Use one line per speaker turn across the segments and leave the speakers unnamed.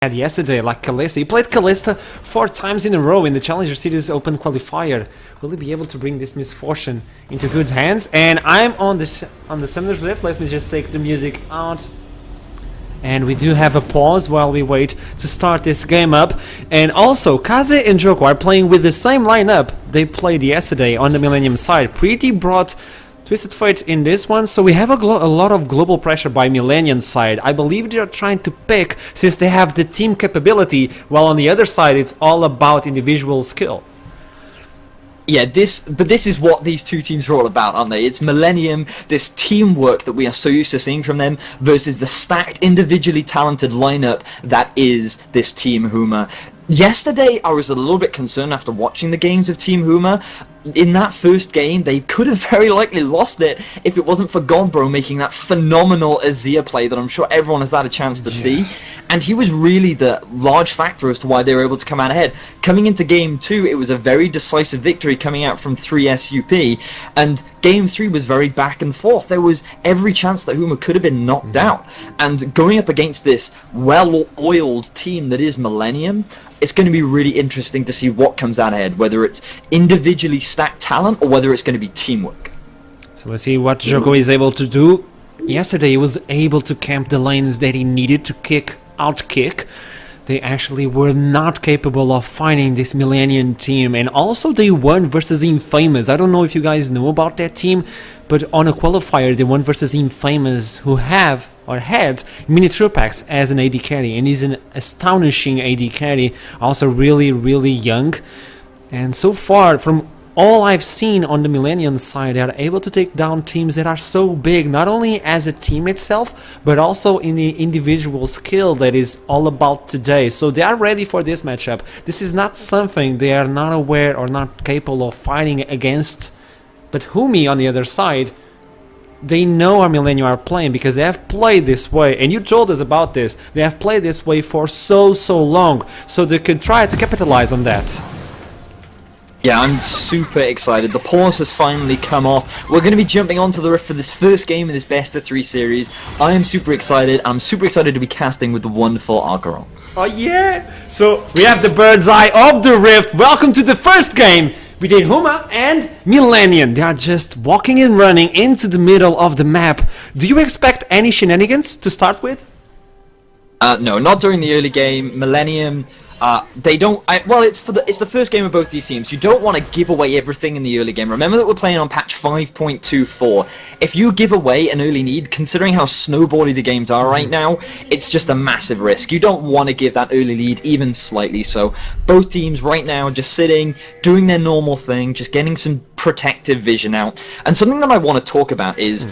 had yesterday, like Kalista. He played Kalista 4 times in a row in the Challenger Series Open Qualifier. Will he be able to bring this misfortune into good hands? And I'm on the Summoner's Rift. Let me just take the music out. And we do have a pause while we wait to start this game up. And also, Kaze and Joko are playing with the same lineup they played yesterday on the Millenium side. Pretty brought Twisted Fate in this one, so we have a lot of global pressure by Millennium side. I believe they are trying to pick since they have the team capability, while on the other side it's all about individual skill.
Yeah, this is what these two teams are all about, aren't they? It's Millennium, this teamwork that we are so used to seeing from them, versus the stacked, individually talented lineup that is this Team Huma. Yesterday, I was a little bit concerned after watching the games of Team Huma. In that first game, they could have very likely lost it if it wasn't for Godbro making that phenomenal Azir play that I'm sure everyone has had a chance to see. And he was really the large factor as to why they were able to come out ahead. Coming into Game 2, it was a very decisive victory coming out from 3SUP. And Game 3 was very back and forth. There was every chance that Huma could have been knocked out. And going up against this well-oiled team that is Millennium, it's going to be really interesting to see what comes out ahead, whether it's individually stacked talent or whether it's going to be teamwork.
So let's see what Joko is able to do. Yesterday he was able to camp the lanes that he needed to outkick. They actually were not capable of finding this Millennium team, and also they won versus Infamous. I don't know if you guys know about that team, but on a qualifier they won versus Infamous, who had Mini Trupax as an AD carry, and he's an astonishing AD carry, also really young. And so far, from all I've seen on the Millennium side, they are able to take down teams that are so big, not only as a team itself, but also in the individual skill that is all about today. So they are ready for this matchup. This is not something they are not aware or not capable of fighting against. But Humi on the other side, they know our Millennium are playing because they have played this way, and you told us about this. They have played this way for so long, so they could try to capitalize on that.
Yeah, I'm super excited. The pause has finally come off. We're going to be jumping onto the Rift for this first game in this best of 3 series. I am super excited. I'm super excited to be casting with the wonderful Archarom.
Oh yeah! So we have the bird's eye of the Rift. Welcome to the first game between Huma and Millennium. They are just walking and running into the middle of the map. Do you expect any shenanigans to start with?
No, not during the early game. Millennium, they don't. Well, it's the first game of both these teams. You don't want to give away everything in the early game. Remember that we're playing on patch 5.24. If you give away an early lead, considering how snowbally the games are right now, it's just a massive risk. You don't want to give that early lead even slightly. So both teams right now just sitting, doing their normal thing, just getting some protective vision out. And something that I want to talk about is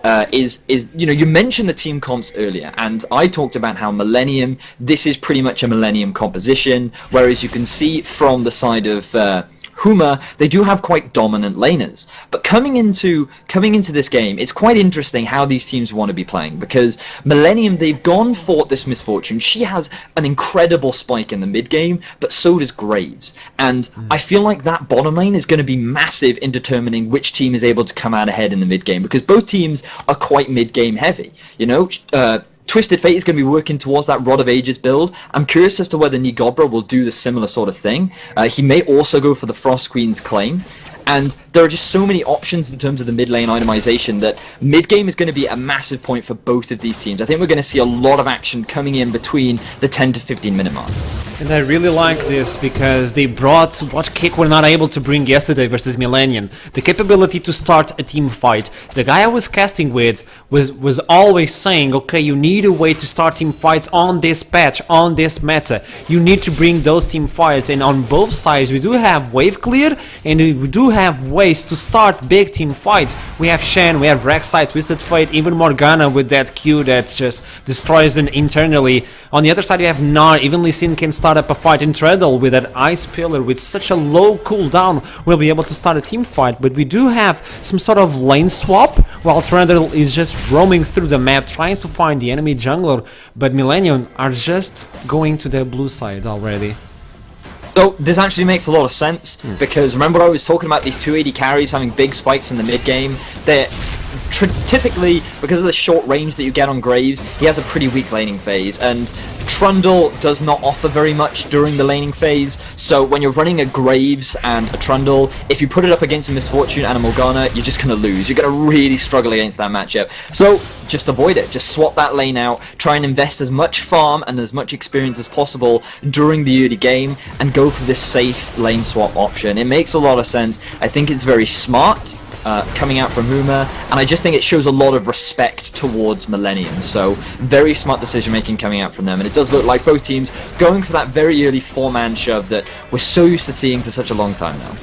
you know, you mentioned the team comps earlier, and I talked about how Millennium, this is pretty much a Millennium composition, whereas you can see from the side of Huma, they do have quite dominant laners. But coming into this game, it's quite interesting how these teams want to be playing, because Millennium, they've gone for this Misfortune. She has an incredible spike in the mid game, but so does Graves. And I feel like that bottom lane is going to be massive in determining which team is able to come out ahead in the mid game, because both teams are quite mid game heavy. You know, Twisted Fate is going to be working towards that Rod of Ages build. I'm curious as to whether Nigobra will do the similar sort of thing. He may also go for the Frost Queen's claim. And there are just so many options in terms of the mid lane itemization that mid game is going to be a massive point for both of these teams. I think we're going to see a lot of action coming in between the 10 to 15 minute mark.
And I really like this because they brought what Kick were not able to bring yesterday versus Millennium. The capability to start a team fight. The guy I was casting with was always saying, okay, you need a way to start team fights on this patch, on this meta. You need to bring those team fights, and on both sides we do have wave clear, and we do have ways to start big team fights. We have Shen, we have Rek'Sai, Twisted Fate, even Morgana with that Q that just destroys them internally. On the other side you have Gnar, even Lee Sin can start up a fight in Treadle with that Ice Pillar with such a low cooldown. We'll be able to start a team fight, but we do have some sort of lane swap while Treadle is just roaming through the map trying to find the enemy jungler, but Millennium are just going to their blue side already.
So this actually makes a lot of sense, because remember I was talking about these 2 AD carries having big spikes in the mid game. They're typically, because of the short range that you get on Graves, he has a pretty weak laning phase, and Trundle does not offer very much during the laning phase, so when you're running a Graves and a Trundle, if you put it up against a Misfortune and a Morgana, you're just going to lose. You're going to really struggle against that matchup. So just avoid it. Just swap that lane out. Try and invest as much farm and as much experience as possible during the early game and go for this safe lane swap option. It makes a lot of sense. I think it's very smart. Coming out from Huma, and I just think it shows a lot of respect towards Millenium. So very smart decision making coming out from them, and it does look like both teams going for that very early 4-man shove that we're so used to seeing for such a long time now.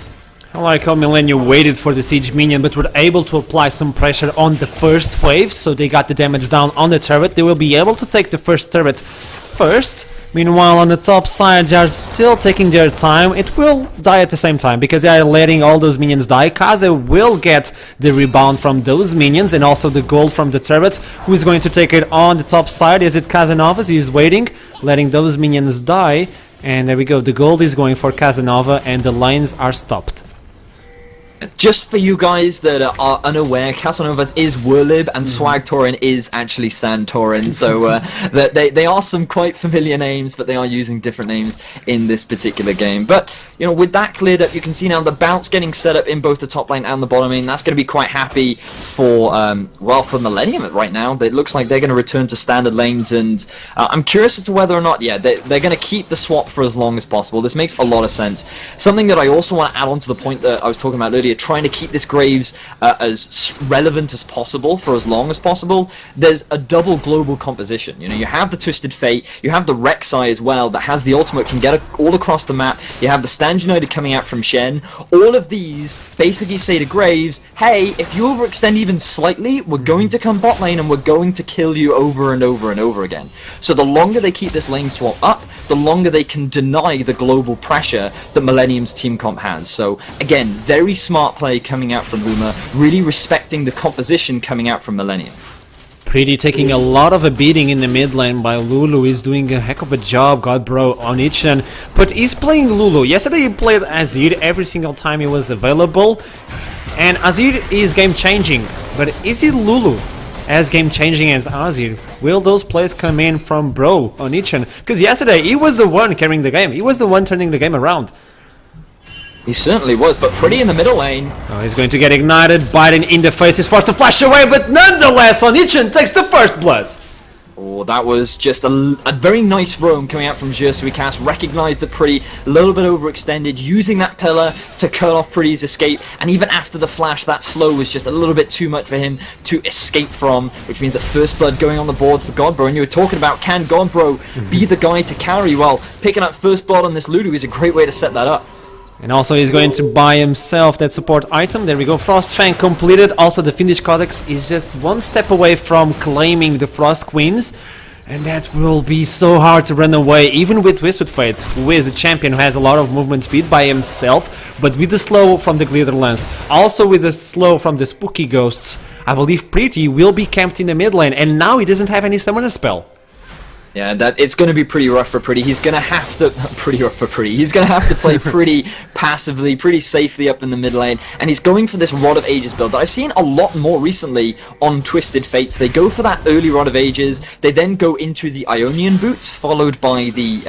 I like how Millenium waited for the siege minion, but were able to apply some pressure on the first wave, so they got the damage down on the turret. They will be able to take the first turret first. Meanwhile, on the top side, they are still taking their time. It will die at the same time, because they are letting all those minions die. Kaze will get the rebound from those minions, and also the gold from the turret. Who is going to take it on the top side? Is it Casanova? He is waiting, letting those minions die. And there we go, the gold is going for Casanova, and the lines are stopped.
Just for you guys that are unaware, Casanovas is Werlib and Swag Tauren is actually Santorin, so they are some quite familiar names, but they are using different names in this particular game. But, you know, with that cleared up, you can see now the bounce getting set up in both the top lane and the bottom lane. That's going to be quite happy for, well, for Millenium right now. It looks like they're going to return to standard lanes, and I'm curious as to whether or not, yeah, they're going to keep the swap for as long as possible. This makes a lot of sense. Something that I also want to add on to the point that I was talking about earlier, trying to keep this Graves as relevant as possible for as long as possible. There's a double global composition. You know, you have the Twisted Fate, you have the Rek'Sai as well that has the ultimate, can get all across the map. You have the Stand United coming out from Shen. All of these basically say to Graves, hey, if you overextend even slightly, we're going to come bot lane and we're going to kill you over and over and over again. So the longer they keep this lane swap up, the longer they can deny the global pressure that Millenium's team comp has. So again, very smart play coming out from Huma, really respecting the composition coming out from Millenium.
Pretty taking a lot of a beating in the mid lane by Lulu. Is doing a heck of a job, Godbro, on Ichan. But he's playing Lulu. Yesterday he played Azir every single time he was available. And Azir is game changing. But is it Lulu as game changing as Azir? Will those plays come in from Bro on Ichan? Because yesterday he was the one carrying the game. He was the one turning the game around.
He certainly was, but Pretty in the middle lane.
Oh, he's going to get ignited. Biden in the face. He's forced to flash away, but nonetheless, Onichan takes the first blood.
Oh, that was just a very nice roam coming out from EUCS. Recognized that Pretty a little bit overextended, using that pillar to cut off Pretty's escape, and even after the flash, that slow was just a little bit too much for him to escape from, which means that first blood going on the board for Godbro. And you were talking about, can Godbro be the guy to carry? Well, picking up first blood on this Ludo is a great way to set that up.
And also he's going to buy himself that support item. There we go, Frostfang completed. Also the Finnish Codex is just one step away from claiming the Frost Queens. And that will be so hard to run away, even with Twisted Fate, who is a champion who has a lot of movement speed by himself. But with the slow from the Glitter Lance, also with the slow from the Spooky Ghosts, I believe Pretty will be camped in the mid lane. And now he doesn't have any summoner spell.
Yeah, that it's going to be pretty rough for Pretty. He's going to have to He's going to have to play pretty passively, pretty safely up in the mid lane, and he's going for this Rod of Ages build that I've seen a lot more recently on Twisted Fates. They go for that early Rod of Ages. They then go into the Ionian Boots, followed by the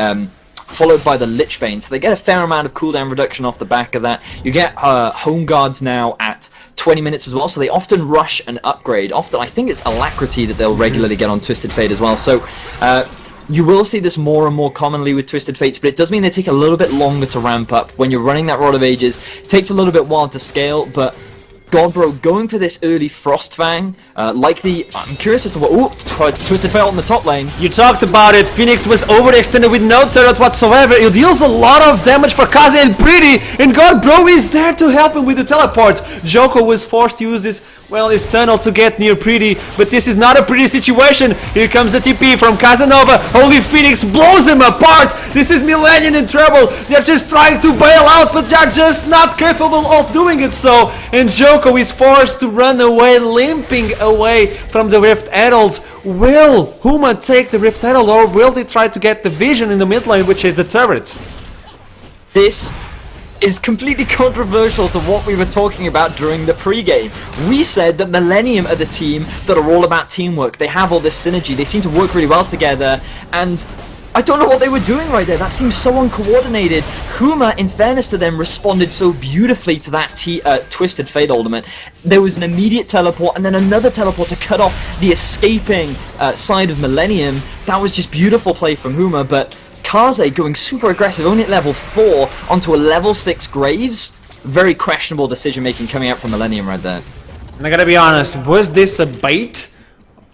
Lichbane. So they get a fair amount of cooldown reduction off the back of that. You get Home Guards now at 20 minutes as well, so they often rush and upgrade. Often, I think it's Alacrity that they'll regularly get on Twisted Fate as well. So you will see this more and more commonly with Twisted Fates, but it does mean they take a little bit longer to ramp up. When you're running that Rod of Ages, it takes a little bit while to scale, but Godbro going for this early Frostfang, I'm curious as to what... Ooh, Twisted Fate on the top lane.
You talked about it, Phoenix was overextended with no turret whatsoever. It deals a lot of damage for Kaze and Pretty, and Godbro is there to help him with the teleport. Joko was forced to use this, well, his tunnel to get near Pretty, but this is not a pretty situation. Here comes the TP from Casanova. Holy Phoenix blows him apart. This is Millenium in trouble. They're just trying to bail out, but they're just not capable of doing it so. And Joko is forced to run away, limping away from the Rift Herald. Will Huma take the Rift Herald, or will they try to get the vision in the mid lane, which is the turret?
This is completely controversial to what we were talking about during the pre-game. We said that Millenium are the team that are all about teamwork. They have all this synergy. They seem to work really well together, and I don't know what they were doing right there. That seems so uncoordinated. Huma, in fairness to them, responded so beautifully to that Twisted Fate ultimate. There was an immediate teleport and then another teleport to cut off the escaping side of Millenium. That was just beautiful play from Huma, but Kaze going super aggressive, only at level 4, onto a level 6 Graves. Very questionable decision making coming out from Millenium right there.
And I gotta be honest, was this a bait?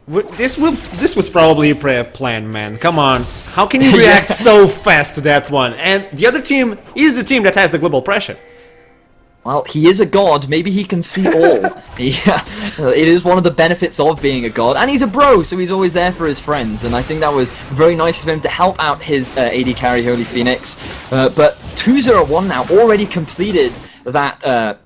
This was probably a pre-plan, man. Come on. How can you react so fast to that one? And the other team is the team that has the global pressure.
Well, he is a god. Maybe he can see all. Yeah, it is one of the benefits of being a god. And he's a bro, so he's always there for his friends. And I think that was very nice of him to help out his AD carry, Holy Phoenix. But 2-0-1 now, already completed that...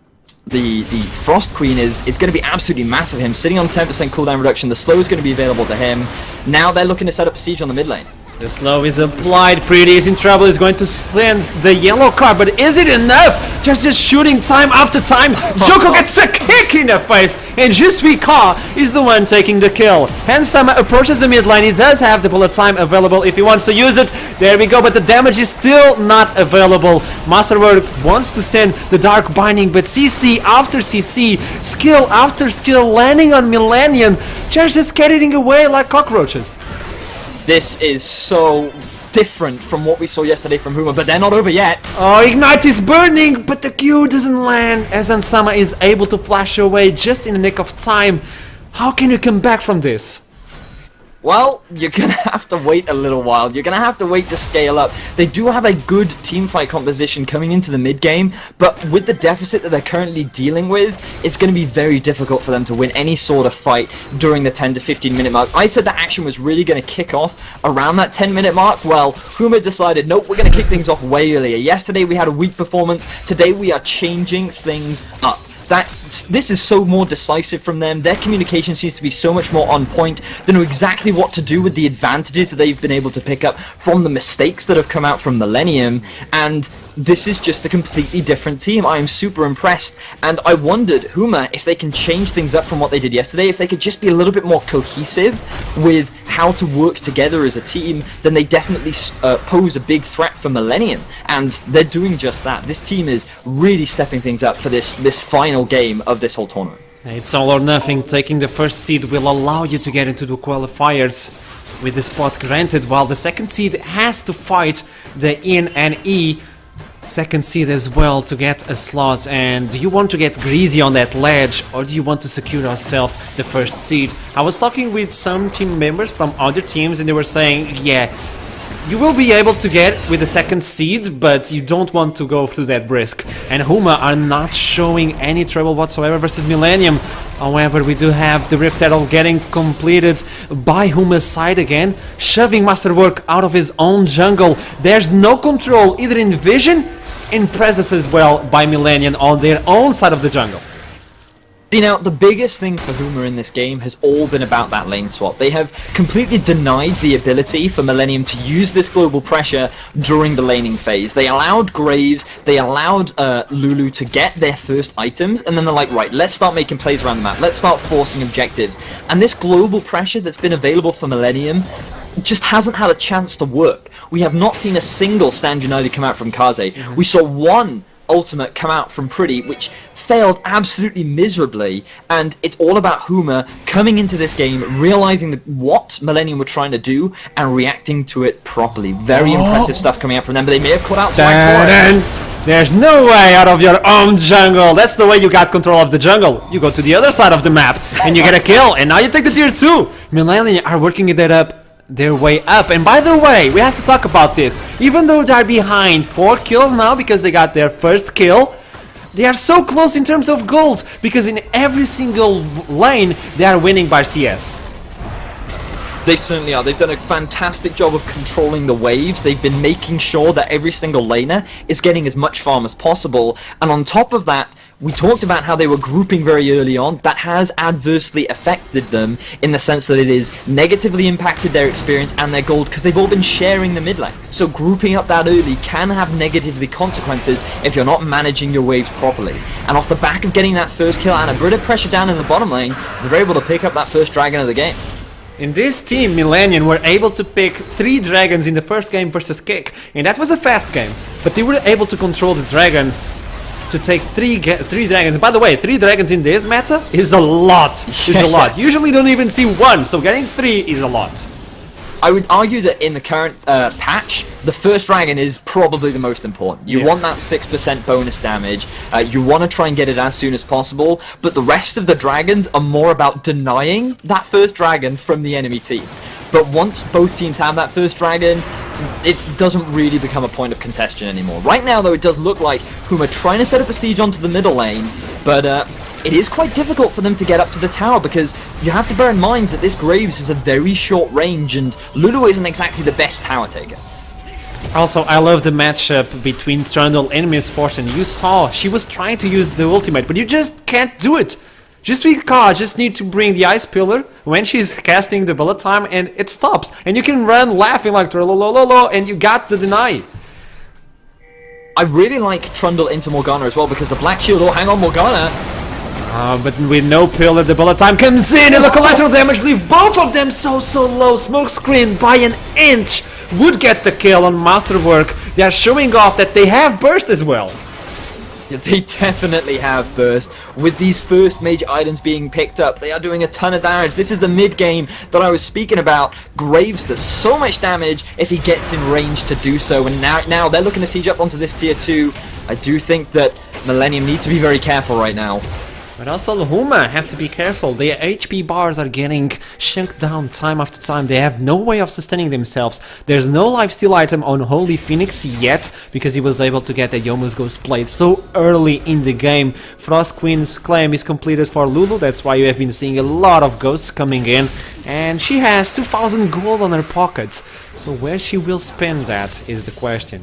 The Frost Queen is going to be absolutely massive. Him sitting on 10% cooldown reduction. The slow is going to be available to him. Now they're looking to set up a siege on the mid lane.
The slow is applied. Pretty is in trouble. Is going to send the yellow card, but is it enough? Just shooting time after time. Joko gets a kick in the face, and Jusui is the one taking the kill. Handsome approaches the mid lane. He does have the bullet time available if he wants to use it. There we go, but the damage is still not available. Masterwork wants to send the Dark Binding, but CC after CC, skill after skill landing on Millenium, just getting away like cockroaches.
This is so different from what we saw yesterday from Huma, but they're not over yet.
Oh, Ignite is burning, but the Q doesn't land as Ansama is able to flash away just in the nick of time. How can you come back from this?
Well, you're going to have to wait a little while. You're going to have to wait to scale up. They do have a good teamfight composition coming into the mid-game, but with the deficit that they're currently dealing with, it's going to be very difficult for them to win any sort of fight during the 10 to 15 minute mark. I said that action was really going to kick off around that 10-minute mark. Well, Huma decided, nope, we're going to kick things off way earlier. Yesterday we had a weak performance. Today we are changing things up. This is so more decisive from them. Their communication seems to be so much more on point. They know exactly what to do with the advantages that they've been able to pick up from the mistakes that have come out from Millenium, and this is just a completely different team. I am super impressed, and I wondered, Huma, if they can change things up from what they did yesterday, if they could just be a little bit more cohesive with how to work together as a team, then they definitely pose a big threat for Millenium, and they're doing just that. This team is really stepping things up for this final game of this whole tournament.
It's all or nothing. Taking the first seed will allow you to get into the qualifiers with the spot granted, while the second seed has to fight the in and E second seed as well to get a slot. And do you want to get greasy on that ledge, or do you want to secure yourself the first seed? I was talking with some team members from other teams and they were saying, yeah, you will be able to get with the second seed, but you don't want to go through that risk. And Huma are not showing any trouble whatsoever versus Millenium. However, we do have the Rift Herald getting completed by Huma's side again, shoving Masterwork out of his own jungle. There's no control either in vision, in presence as well by Millenium on their own side of the jungle.
See, now, the biggest thing for Huma in this game has all been about that lane swap. They have completely denied the ability for Millenium to use this global pressure during the laning phase. They allowed Graves, they allowed Lulu to get their first items, and then they're like, right, let's start making plays around the map, let's start forcing objectives. And this global pressure that's been available for Millenium just hasn't had a chance to work. We have not seen a single Stand United come out from Kaze. We saw one ultimate come out from Pretty, which failed absolutely miserably, and it's all about Huma coming into this game, realizing what Millenium were trying to do, and reacting to it properly. Very impressive stuff coming out from them, but they may have caught out Swag for it.
There's no way out of your own jungle. That's the way you got control of the jungle. You go to the other side of the map, and you get a kill, and now you take the tier 2. Millenium are working that up their way up. And by the way, we have to talk about this. Even though they're behind 4 kills now because they got their first kill, they are so close in terms of gold, because in every single lane they are winning by CS.
They certainly are. They've done a fantastic job of controlling the waves. They've been making sure that every single laner is getting as much farm as possible, and on top of that, we talked about how they were grouping very early on. That has adversely affected them in the sense that it is negatively impacted their experience and their gold, because they've all been sharing the mid lane. So grouping up that early can have negatively consequences if you're not managing your waves properly. And off the back of getting that first kill and a bit of pressure down in the bottom lane, they're able to pick up that first dragon of the game.
In this team, Millenium were able to pick 3 dragons in the first game versus Kick, and that was a fast game. But they were able to control the dragon to take 3 dragons. By the way, 3 dragons in this meta is a lot. Is a lot. Usually don't even see 1, so getting 3 is a lot.
I would argue that in the current patch, the first dragon is probably the most important. You want that 6% bonus damage, you want to try and get it as soon as possible, but the rest of the dragons are more about denying that first dragon from the enemy team. But once both teams have that first dragon, it doesn't really become a point of contention anymore. Right now, though, it does look like Huma trying to set up a siege onto the middle lane, but it is quite difficult for them to get up to the tower because you have to bear in mind that this Graves is a very short range and Lulu isn't exactly the best tower taker.
Also, I love the matchup between Trundle and Miss Fortune. You saw she was trying to use the ultimate, but you just can't do it. Just need to bring the Ice Pillar when she's casting the bullet time and it stops. And you can run laughing like Trololololo and you got the deny.
I really like Trundle into Morgana as well because the Black Shield, oh hang on Morgana.
But with no pillar, the bullet time comes in and the collateral damage leave both of them so low. Smoke screen by an inch would get the kill on Masterwork. They are showing off that they have burst as well.
They definitely have burst. With these first major items being picked up, they are doing a ton of damage. This is the mid-game that I was speaking about. Graves does so much damage if he gets in range to do so, and now they're looking to siege up onto this tier 2. I do think that Millenium need to be very careful right now.
But also Huma have to be careful. Their HP bars are getting shrunk down time after time. They have no way of sustaining themselves. There's no lifesteal item on Holy Phoenix yet because he was able to get a Yomu's Ghost Blade so early in the game. Frost Queen's claim is completed for Lulu. That's why you have been seeing a lot of ghosts coming in. And she has 2000 gold on her pockets. So where she will spend that is the question.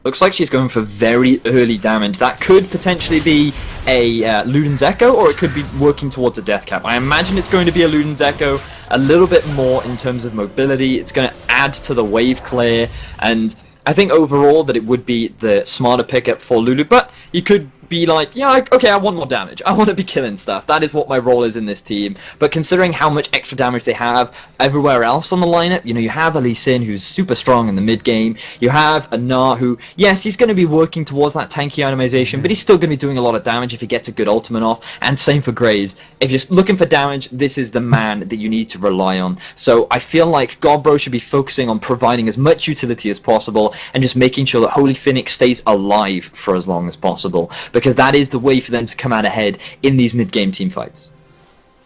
Looks like she's going for very early damage. That could potentially be a Luden's Echo, or it could be working towards a Death Cap. I imagine it's going to be a Luden's Echo, a little bit more in terms of mobility. It's going to add to the wave clear, and I think overall that it would be the smarter pickup for Lulu, but you could be like, yeah, okay, I want more damage. I want to be killing stuff. That is what my role is in this team. But considering how much extra damage they have everywhere else on the lineup, you know, you have Ali Sin, who's super strong in the mid game. You have a Na, who, yes, he's going to be working towards that tanky itemization, but he's still going to be doing a lot of damage if he gets a good ultimate off. And same for Graves. If you're looking for damage, this is the man that you need to rely on. So I feel like Godbro should be focusing on providing as much utility as possible and just making sure that Holy Phoenix stays alive for as long as possible, because that is the way for them to come out ahead in these mid-game team fights.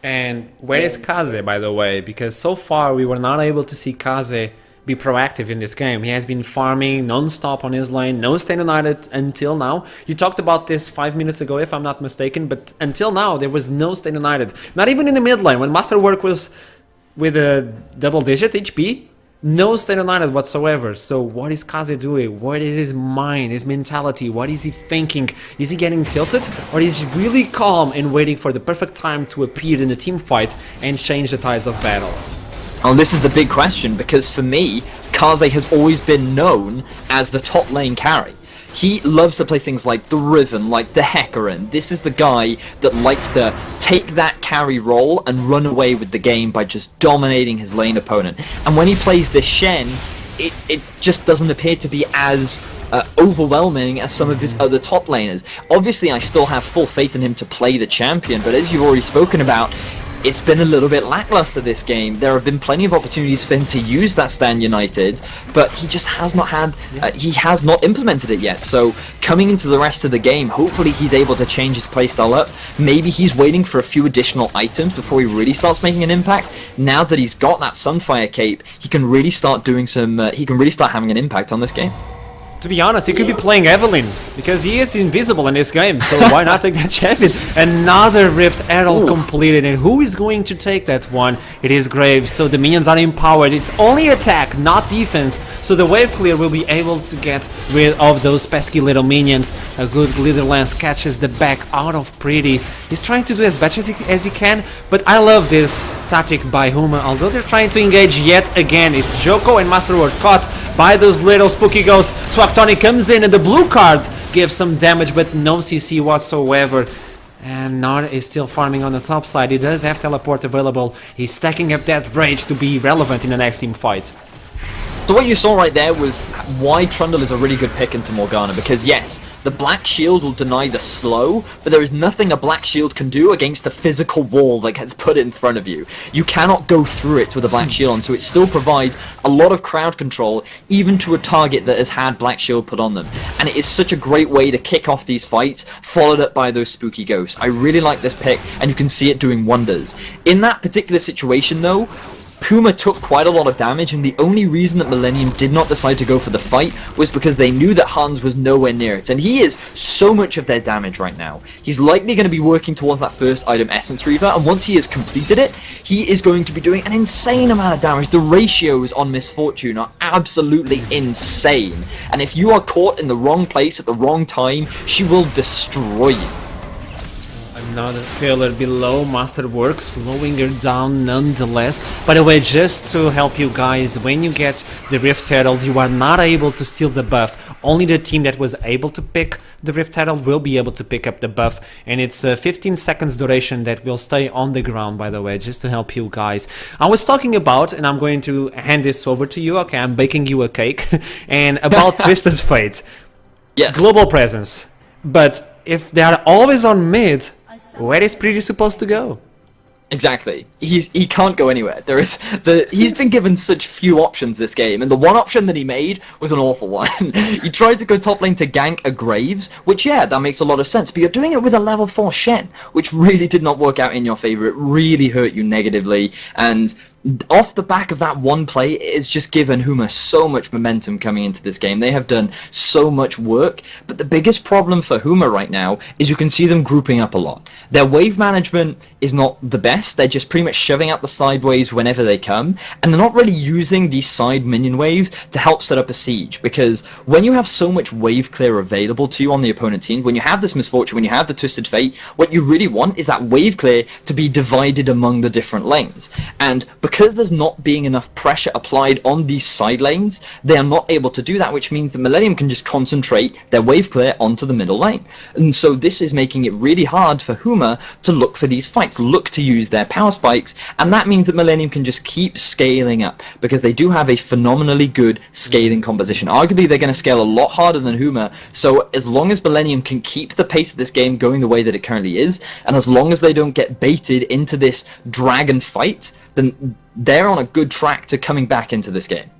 And where is Kaze, by the way? Because so far we were not able to see Kaze be proactive in this game. He has been farming non-stop on his lane, no Stay United until now. You talked about this 5 minutes ago, if I'm not mistaken, but until now there was no Stay United. Not even in the mid lane. When Masterwork was with a double-digit HP, no Stay United whatsoever. So what is Kaze doing? What is his mind, his mentality? What is he thinking? Is he getting tilted? Or is he really calm and waiting for the perfect time to appear in the team fight and change the tides of battle?
Oh, this is the big question, because for me, Kaze has always been known as the top lane carry. He loves to play things like the Riven, like the Hecarim. This is the guy that likes to take that carry role and run away with the game by just dominating his lane opponent. And when he plays this Shen, it just doesn't appear to be as overwhelming as some of his other top laners. Obviously, I still have full faith in him to play the champion, but as you've already spoken about, it's been a little bit lackluster this game. There have been plenty of opportunities for him to use that Stand United, but he just has not had, he has not implemented it yet. So coming into the rest of the game, hopefully he's able to change his playstyle up. Maybe he's waiting for a few additional items before he really starts making an impact. Now that he's got that Sunfire cape, he can really start doing some, he can really start having an impact on this game.
To be honest, he could be playing Evelyn, because he is invisible in this game, so why not take that champion? Another Rift Herald completed, and who is going to take that one? It is Graves, so the minions are empowered. It's only attack, not defense, so the wave clear will be able to get rid of those pesky little minions. A good Glitter Lance catches the back out of Pretty. He's trying to do as much as he can, but I love this tactic by Huma, although they're trying to engage yet again. It's Joko and Masterwork caught by those little spooky ghosts. Swaptonic comes in and the blue card gives some damage, but no CC whatsoever. And Nard is still farming on the top side. He does have teleport available. He's stacking up that rage to be relevant in the next team fight.
So what you saw right there was why Trundle is a really good pick into Morgana, because yes, the Black Shield will deny the slow, but there is nothing a Black Shield can do against the physical wall that gets put in front of you. You cannot go through it with a Black Shield on, so it still provides a lot of crowd control, even to a target that has had Black Shield put on them. And it is such a great way to kick off these fights, followed up by those spooky ghosts. I really like this pick, and you can see it doing wonders. In that particular situation though, Huma took quite a lot of damage, and the only reason that Millenium did not decide to go for the fight was because they knew that Hans was nowhere near it, and he is so much of their damage right now. He's likely going to be working towards that first item, Essence Reaver, and once he has completed it, he is going to be doing an insane amount of damage. The ratios on Misfortune are absolutely insane, and if you are caught in the wrong place at the wrong time, she will destroy you.
Another pillar below, Masterwork, slowing her down nonetheless. By the way, just to help you guys, when you get the Rift Herald, you are not able to steal the buff. Only the team that was able to pick the Rift Herald will be able to pick up the buff. And it's a 15 seconds duration that will stay on the ground, by the way, just to help you guys. I was talking about, and I'm going to hand this over to you, okay, I'm baking you a cake, and about Twisted Fate.
Yes.
Global presence. But if they are always on mid, where is Pretty supposed to go?
Exactly. He can't go anywhere. He's been given such few options this game, and the one option that he made was an awful one. He tried to go top lane to gank a Graves, which yeah, that makes a lot of sense, but you're doing it with a level 4 Shen, which really did not work out in your favor. It really hurt you negatively, and off the back of that one play, it's just given Huma so much momentum coming into this game. They have done so much work, but the biggest problem for Huma right now is you can see them grouping up a lot. Their wave management is not the best. They're just pretty much shoving out the side waves whenever they come, and they're not really using these side minion waves to help set up a siege, because when you have so much wave clear available to you on the opponent team, when you have this Misfortune, when you have the Twisted Fate, what you really want is that wave clear to be divided among the different lanes. And because there's not being enough pressure applied on these side lanes, they are not able to do that, which means the Millenium can just concentrate their wave clear onto the middle lane. And so this is making it really hard for Huma to look for these fights, look to use their power spikes, and that means that Millenium can just keep scaling up, because they do have a phenomenally good scaling composition. Arguably they're going to scale a lot harder than Huma, so as long as Millenium can keep the pace of this game going the way that it currently is, and as long as they don't get baited into this dragon fight, then they're on a good track to coming back into this game.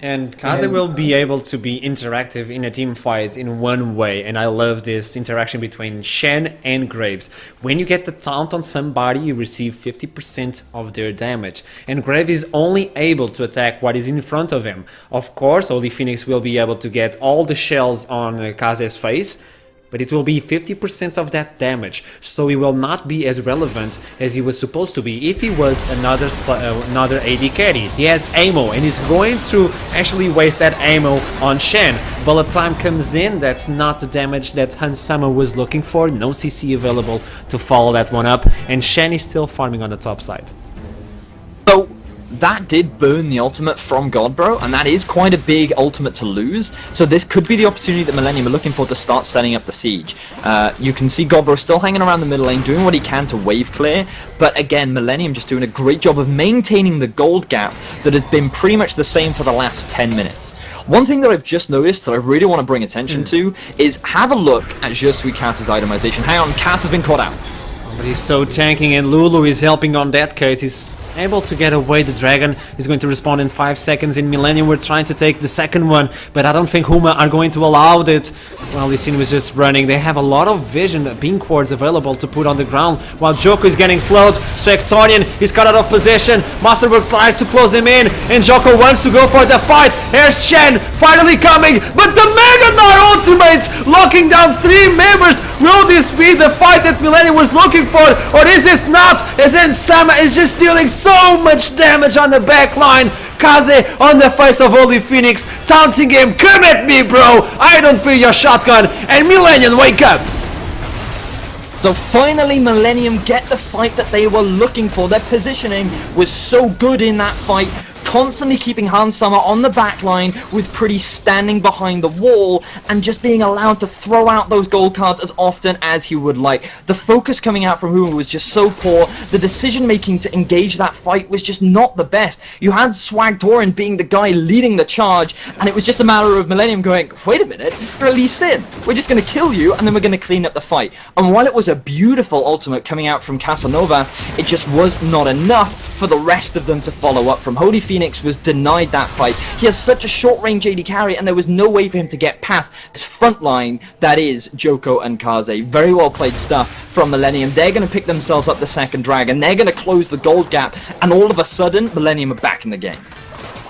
And Kaze will be able to be interactive in a team fight in one way, and I love this interaction between Shen and Graves. When you get the taunt on somebody, you receive 50% of their damage, and Graves is only able to attack what is in front of him. Of course, Holy Phoenix will be able to get all the shells on Kaze's face, but it will be 50% of that damage, so he will not be as relevant as he was supposed to be if he was another AD carry. He has ammo, and he's going to actually waste that ammo on Shen. Bullet time comes in, that's not the damage that Hansama was looking for, no CC available to follow that one up, and Shen is still farming on the top side.
So that did burn the ultimate from Godbro, and that is quite a big ultimate to lose, so this could be the opportunity that Millenium are looking for to start setting up the siege. You can see Godbro still hanging around the middle lane, doing what he can to wave clear, but again, Millenium just doing a great job of maintaining the gold gap that has been pretty much the same for the last 10 minutes. One thing that I've just noticed that I really want to bring attention to is have a look at Je suis Cass's itemization. Hang on, Cass has been caught out.
But he's so tanking, and Lulu is helping on that case. He's able to get away. The dragon is going to respawn in 5 seconds. In Millenium, we're trying to take the second one, but I don't think Huma are going to allow it. Well, Lee was just running. They have a lot of vision, pink wards available to put on the ground, while Joko is getting slowed. Spectorian is cut out of position. Masterwork tries to close him in, and Joko wants to go for the fight. Here's Shen finally coming, but the Mega Knight ultimate locking down 3 members. Will this be the fight that Millenium was looking for, or is it not? As Sama is just dealing so much damage on the back line. Kaze on the face of Holy Phoenix, taunting him, come at me bro, I don't fear your shotgun, and Millenium, wake up!
So finally Millenium get the fight that they were looking for. Their positioning was so good in that fight, constantly keeping Hansama on the back line with Pretty standing behind the wall and just being allowed to throw out those gold cards as often as he would like. The focus coming out from Huma was just so poor. The decision making to engage that fight was just not the best. You had Swag Torin being the guy leading the charge, and it was just a matter of Millenium going, wait a minute, you're a Lee Sin. We're just going to kill you, and then we're going to clean up the fight. And while it was a beautiful ultimate coming out from Casanovas, it just was not enough for the rest of them to follow up from. Holy Phoenix was denied that fight. He has such a short-range AD carry, and there was no way for him to get past this front line that is Joko and Kaze. Very well played stuff from Millenium. They're going to pick themselves up the second dragon. They're going to close the gold gap, and all of a sudden, Millenium are back in the game.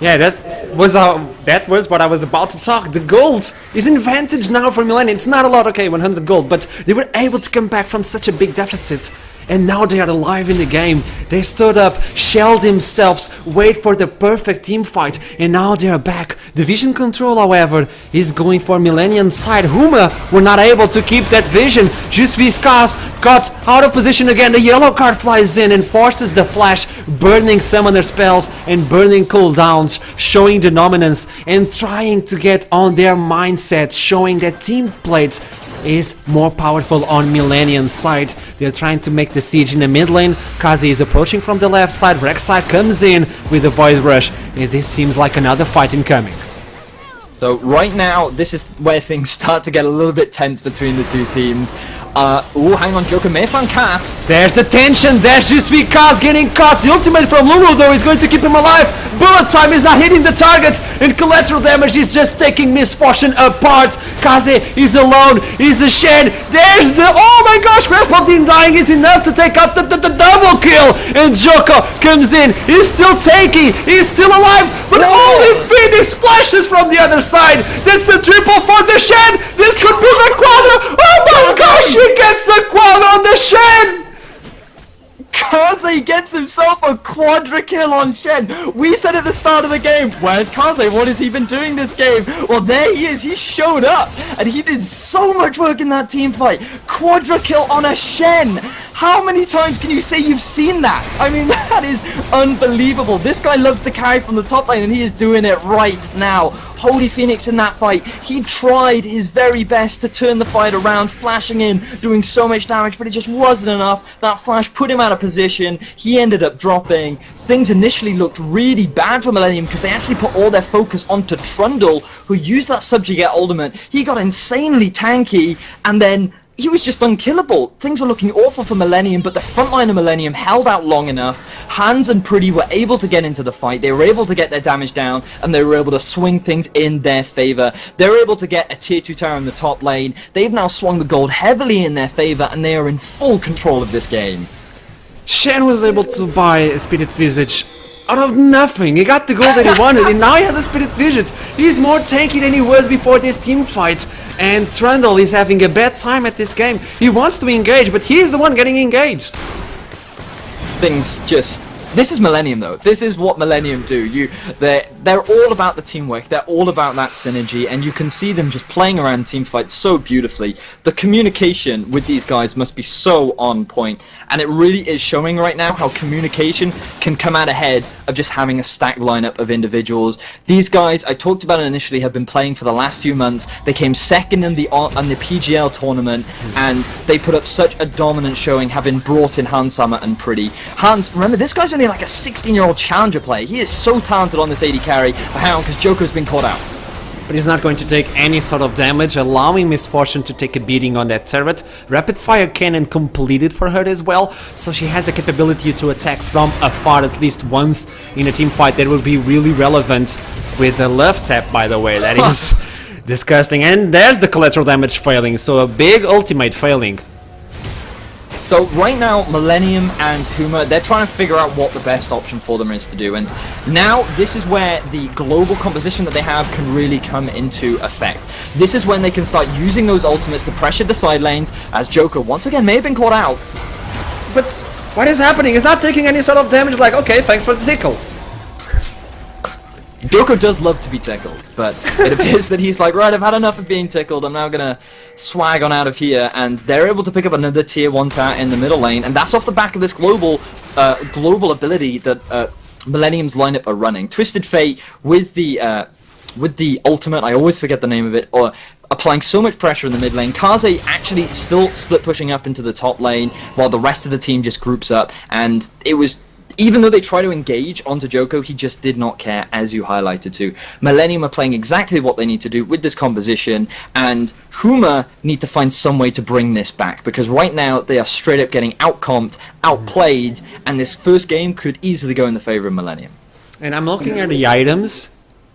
Yeah, that was what I was about to talk. The gold is in advantage now for Millenium. It's not a lot, okay, 100 gold, but they were able to come back from such a big deficit. And now they are alive in the game. They stood up, shelled themselves, wait for the perfect team fight, and now they are back. The vision control, however, is going for Millenium's side. Huma were not able to keep that vision. Jusui's cast got out of position again. The yellow card flies in and forces the flash, burning summoner spells and burning cooldowns, showing the dominance and trying to get on their mindset, showing that team plates is more powerful on Millenium's side. They're trying to make the siege in the mid lane. Kazi is approaching from the left side. Rek'Sai comes in with a Void Rush. And this seems like another fight incoming.
So right now, this is where things start to get a little bit tense between the two teams. Hang on, Joker may have found Cass.
There's the tension, there's Jusui Cass getting caught. The ultimate from Lulu though is going to keep him alive. Bullet time is not hitting the targets, and collateral damage is just taking Misfortune apart. Kaze is alone, he's a shed. There's the, oh my gosh, Grasp of the Undying is enough to take out the double kill. And Joko comes in, he's still tanky, he's still alive, but only Phoenix flashes from the other side. That's the triple for the shed. This could be the quadra. Oh my gosh, he gets the quad on the shed.
Kaze gets himself a quadra kill on Shen. We said at the start of the game, where's Kaze? What has he been doing this game? Well, there he is. He showed up, and he did so much work in that team fight. Quadra kill on a Shen. How many times can you say you've seen that? I mean, that is unbelievable. This guy loves to carry from the top lane, and he is doing it right now. Holy Phoenix in that fight, he tried his very best to turn the fight around, flashing in, doing so much damage, but it just wasn't enough. That flash put him out of position. He ended up dropping. Things initially looked really bad for Millenium because they actually put all their focus onto Trundle, who used that subjugate ultimate. He got insanely tanky, and then he was just unkillable. Things were looking awful for Millenium, but the front line of Millenium held out long enough. Hans and Pretty were able to get into the fight. They were able to get their damage down, and they were able to swing things in their favor. They were able to get a tier 2 tower in the top lane. They've now swung the gold heavily in their favor, and they are in full control of this game.
Shen was able to buy a Spirit Visage out of nothing. He got the gold that he wanted, and now he has a Spirit Visage. He's more tanky than he was before this team fight. And Trundle is having a bad time at this game. He wants to engage, but he's the one getting engaged.
Things just... This is Millenium though. This is what Millenium do. They're all about the teamwork. They're all about that synergy, and you can see them just playing around team fights so beautifully. The communication with these guys must be so on point, and it really is showing right now how communication can come out ahead of just having a stacked lineup of individuals. These guys, I talked about it initially, have been playing for the last few months. They came second in the PGL tournament, and they put up such a dominant showing, having brought in Hans Summer and Pretty. Hans, remember, this guy's only like a 16-year-old challenger player. He is so talented on this AD carry. But hang on, because Joko's been caught out.
But he's not going to take any sort of damage, allowing Misfortune to take a beating on that turret. Rapid Fire Cannon completed for her as well, so she has the capability to attack from afar at least once in a team fight. That will be really relevant with the love tap, by the way. That is disgusting. And there's the collateral damage failing, so a big ultimate failing.
So right now, Millenium and Huma, they're trying to figure out what the best option for them is to do, and now this is where the global composition that they have can really come into effect. This is when they can start using those ultimates to pressure the side lanes, as Joker once again may have been caught out.
But what is happening? He's not taking any sort of damage, like, okay, thanks for the tickle.
Joko does love to be tickled, but it appears that he's like, right, I've had enough of being tickled, I'm now gonna swag on out of here, and they're able to pick up another tier 1 tower in the middle lane, and that's off the back of this global ability that Millennium's lineup are running. Twisted Fate with the ultimate, I always forget the name of it, or applying so much pressure in the mid lane. Kaze actually still split pushing up into the top lane while the rest of the team just groups up, and it was, even though they try to engage onto Joko, he just did not care, as you highlighted to. Millennium are playing exactly what they need to do with this composition, and Huma need to find some way to bring this back, because right now they are straight up getting outcomped, outplayed, and this first game could easily go in the favor of Millennium.
And I'm looking at the items,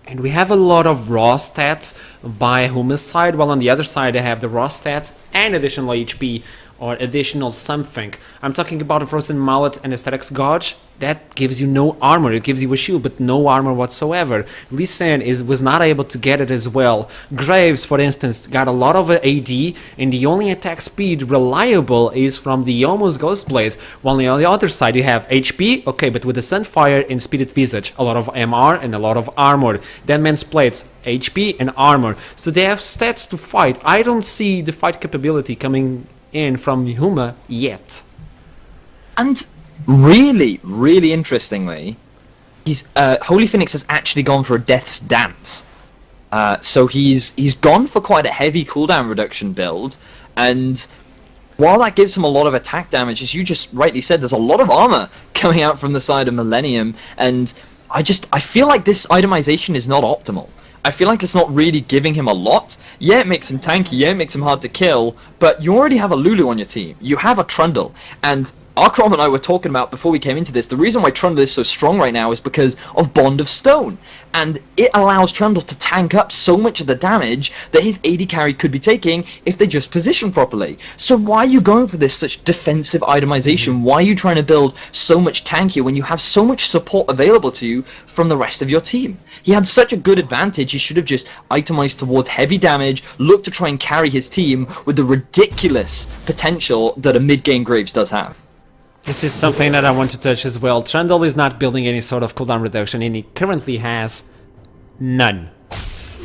and we have a lot of raw stats by Huma's side, while on the other side they have the raw stats and additional HP or additional something. I'm talking about a Frozen Mallet and Aesthetics Gauge. That gives you no armor. It gives you a shield, but no armor whatsoever. Lee Sin was not able to get it as well. Graves, for instance, got a lot of AD, and the only attack speed reliable is from the Yomu's Ghostblade, while on the other side you have HP, okay, but with the Sunfire and Speeded Visage, a lot of MR and a lot of armor. Dead Man's Plate, HP and armor. So they have stats to fight. I don't see the fight capability coming in from Huma yet.
And really, really interestingly, he's Holy Phoenix has actually gone for a Death's Dance. So he's gone for quite a heavy cooldown reduction build, and while that gives him a lot of attack damage, as you just rightly said, there's a lot of armor coming out from the side of Millennium, and I feel like this itemization is not optimal. I feel like it's not really giving him a lot. Yeah, it makes him tanky, yeah, it makes him hard to kill, but you already have a Lulu on your team. You have a Trundle, and Archarom and I were talking about before we came into this, the reason why Trundle is so strong right now is because of Bond of Stone. And it allows Trundle to tank up so much of the damage that his AD carry could be taking if they just position properly. So why are you going for this such defensive itemization? Why are you trying to build so much tankier when you have so much support available to you from the rest of your team? He had such a good advantage, he should have just itemized towards heavy damage, looked to try and carry his team with the ridiculous potential that a mid-game Graves does have.
This is something that I want to touch as well. Trundle is not building any sort of cooldown reduction, and he currently has none.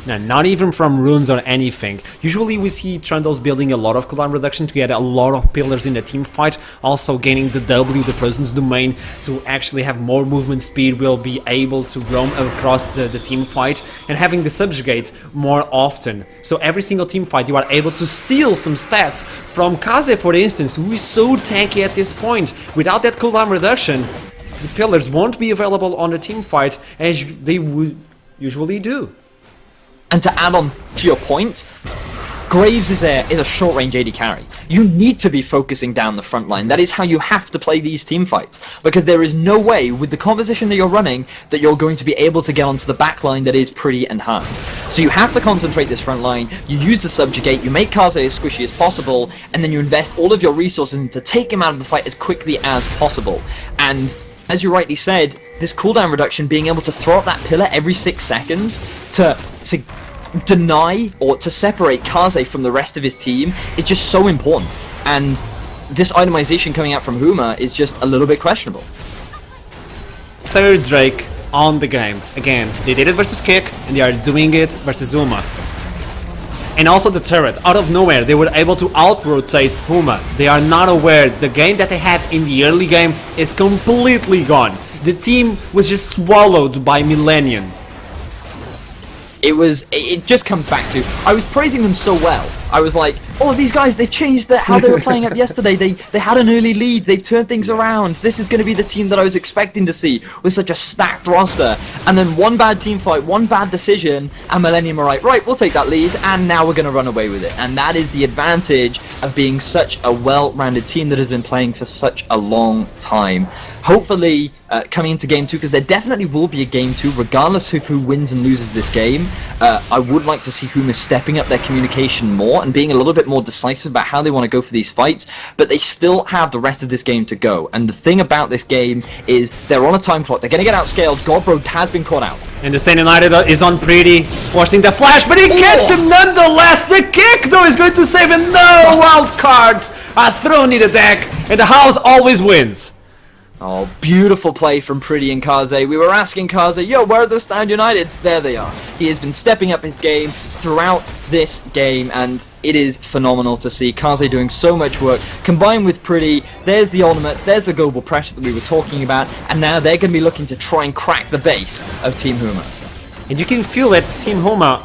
None, not even from runes or anything. Usually we see Trundles building a lot of cooldown reduction to get a lot of pillars in the team fight, also gaining the W, the Frozen's Domain, to actually have more movement speed, will be able to roam across the team fight, and having the Subjugate more often. So every single team fight you are able to steal some stats from Kaze, for instance, who is so tanky at this point. Without that cooldown reduction, the pillars won't be available on the team fight as they would usually do.
And to add on to your point, Graves is a short-range AD carry. You need to be focusing down the front line. That is how you have to play these team fights, because there is no way, with the composition that you're running, that you're going to be able to get onto the back line that is pretty and hard. So you have to concentrate this front line, you use the Subjugate, you make Kaze as squishy as possible, and then you invest all of your resources into take him out of the fight as quickly as possible. And as you rightly said, this cooldown reduction, being able to throw up that pillar every 6 seconds to deny or to separate Kaze from the rest of his team is just so important. And this itemization coming out from Huma is just a little bit questionable.
Third Drake on the game. Again, they did it versus Kick, and they are doing it versus Huma. And also the turret, out of nowhere, they were able to out-rotate Huma. They are not aware the game that they had in the early game is completely gone. The team was just swallowed by Millenium.
It just comes back to, I was praising them so well. I was like, oh, these guys, they've changed how they were playing up yesterday. They had an early lead, they've turned things around. This is going to be the team that I was expecting to see with such a stacked roster. And then one bad team fight, one bad decision, and Millennium are like, right, we'll take that lead, and now we're going to run away with it. And that is the advantage of being such a well-rounded team that has been playing for such a long time. Hopefully, coming into Game 2, because there definitely will be a Game 2, regardless of who wins and loses this game. I would like to see Huma stepping up their communication more and being a little bit more decisive about how they want to go for these fights, but they still have the rest of this game to go. And the thing about this game is they're on a time clock. They're going to get outscaled. Godbro has been caught out.
And the Stain United is on Pretty, forcing the flash, but he gets him nonetheless. The kick, though, is going to save him. No wild cards are thrown in the deck, and the house always wins.
Oh, beautiful play from Pretty and Kaze. We were asking Kaze, yo, where are those Stand Uniteds? There they are. He has been stepping up his game throughout this game, and it is phenomenal to see Kaze doing so much work. Combined with Pretty, there's the ultimates, there's the global pressure that we were talking about, and now they're going to be looking to try and crack the base of Team Huma.
And you can feel that Team Huma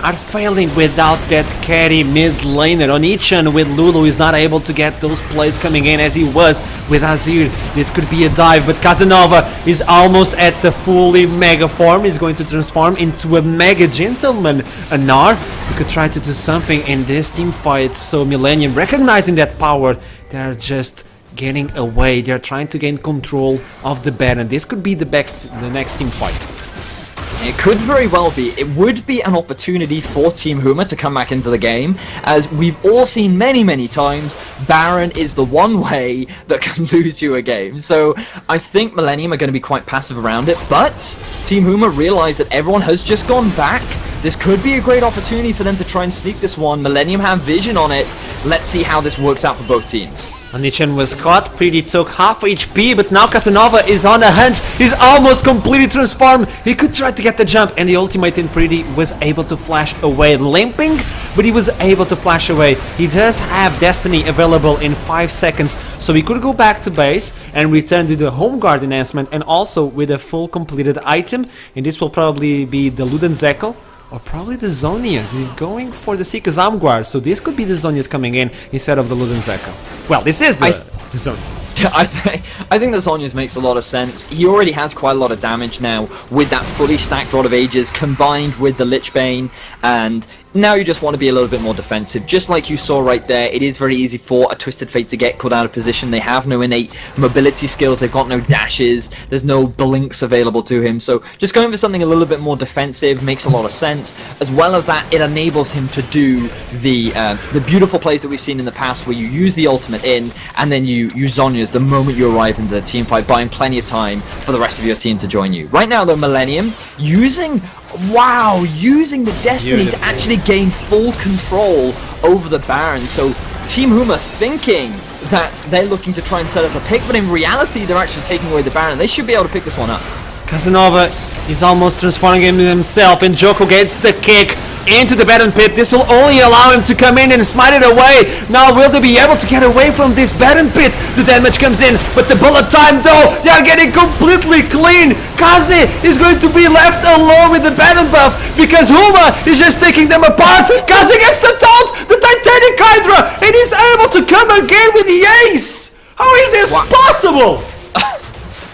are failing without that carry mid laner. Onichan with Lulu is not able to get those plays coming in as he was with Azir. This could be a dive, but Casanova is almost at the fully mega form. He's going to transform into a mega gentleman. Anar, who could try to do something in this team fight. So Millenium, recognizing that power, they're just getting away. They're trying to gain control of the Baron. This could be the next team fight.
It could very well be. It would be an opportunity for Team Huma to come back into the game. As we've all seen many times, Baron is the one way that can lose you a game. So I think Millenium are going to be quite passive around it, but Team Huma realize that everyone has just gone back. This could be a great opportunity for them to try and sneak this one. Millenium have vision on it. Let's see how this works out for both teams.
Onichan was caught, Pretty took half HP, but now Casanova is on the hunt. He's almost completely transformed. He could try to get the jump, and the ultimate in Pretty was able to flash away, limping, but he was able to flash away. He does have Destiny available in 5 seconds, so he could go back to base and return to the home guard enhancement, and also with a full completed item, and this will probably be the Luden Zeko, or probably the Zonias. He's going for the Seeker Zamguard, so this could be the Zonias coming in instead of the Luden Zeko. Well, this is the Zonias.
I think the Zonias makes a lot of sense. He already has quite a lot of damage now with that fully stacked Rod of Ages combined with the Lich Bane, and now you just want to be a little bit more defensive. Just like you saw right there, it is very easy for a Twisted Fate to get caught out of position. They have no innate mobility skills, they've got no dashes, there's no blinks available to him, so just going for something a little bit more defensive makes a lot of sense. As well as that, it enables him to do the beautiful plays that we've seen in the past where you use the ultimate in, and then you use Zonia's the moment you arrive into the team fight, buying plenty of time for the rest of your team to join you. Right now though, Millenium using the Destiny to actually gain full control over the Baron. So Team Huma thinking that they're looking to try and set up a pick, but in reality they're actually taking away the Baron. They should be able to pick this one up.
Casanova is almost transforming himself, and Joko gets the kick into the Baron pit. This will only allow him to come in and smite it away. Now will they be able to get away from this Baron pit? The damage comes in, but the bullet time though, they are getting completely clean. Kaze is going to be left alone with the Baron buff because Huma is just taking them apart. Kaze gets the taunt, the Titanic Hydra, and he's able to come again with the ace. How is this possible?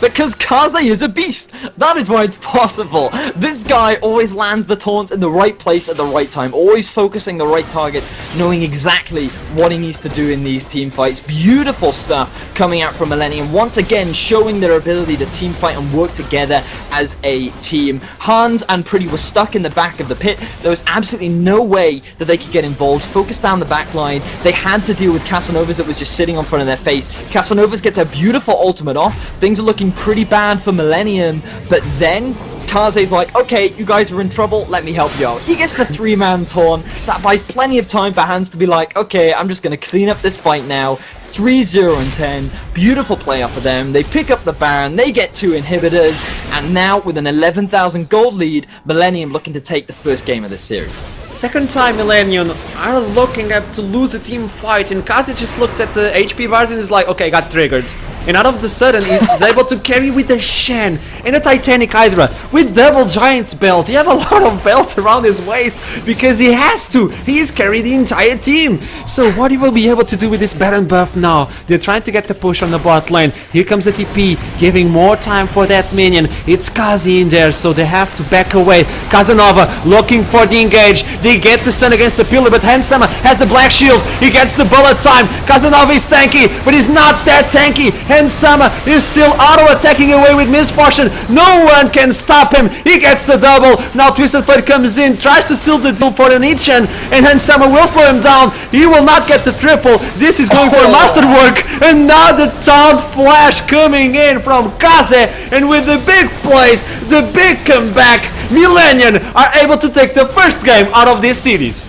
Because Kaze is a beast! That is why it's possible. This guy always lands the taunts in the right place at the right time, always focusing the right target, knowing exactly what he needs to do in these team fights. Beautiful stuff coming out from Millenium, once again showing their ability to team fight and work together as a team. Hans and Pretty were stuck in the back of the pit. There was absolutely no way that they could get involved. Focus down the back line. They had to deal with Casanovas that was just sitting on front of their face. Casanovas gets a beautiful ultimate off. Things are looking pretty bad for Millenium, but then Kaze's like, okay, you guys are in trouble, let me help you out. He gets the 3-man taunt. That buys plenty of time for Hans to be like, okay, I'm just going to clean up this fight now. 3-0 and 10. Beautiful play off of them. They pick up the Baron, they get 2 inhibitors, and now with an 11,000 gold lead, Millenium looking to take the first game of this series.
Second time Millenium are looking up to lose a team fight, and Kaze just looks at the HP bars and is like, okay, got triggered. And out of the sudden, he's able to carry with the Shen and a Titanic Hydra with double Giant's belt. He have a lot of belts around his waist because he has to. He's carried the entire team. So what he will be able to do with this Baron buff now? They're trying to get the push on the bot lane. Here comes the TP, giving more time for that minion. It's Kaze in there, so they have to back away. Casanova looking for the engage. They get the stun against the pillar, but Hansama has the black shield. He gets the bullet time. Casanova is tanky, but he's not that tanky. Hansama is still auto-attacking away with Misfortune. No one can stop him. He gets the double. Now Twisted Fate comes in, tries to seal the deal for the Nichan, and Hansama will slow him down. He will not get the triple. This is going for masterwork, and now the taunt flash coming in from Kaze, and with the big plays, the big comeback, Millenium are able to take the first game out of this series.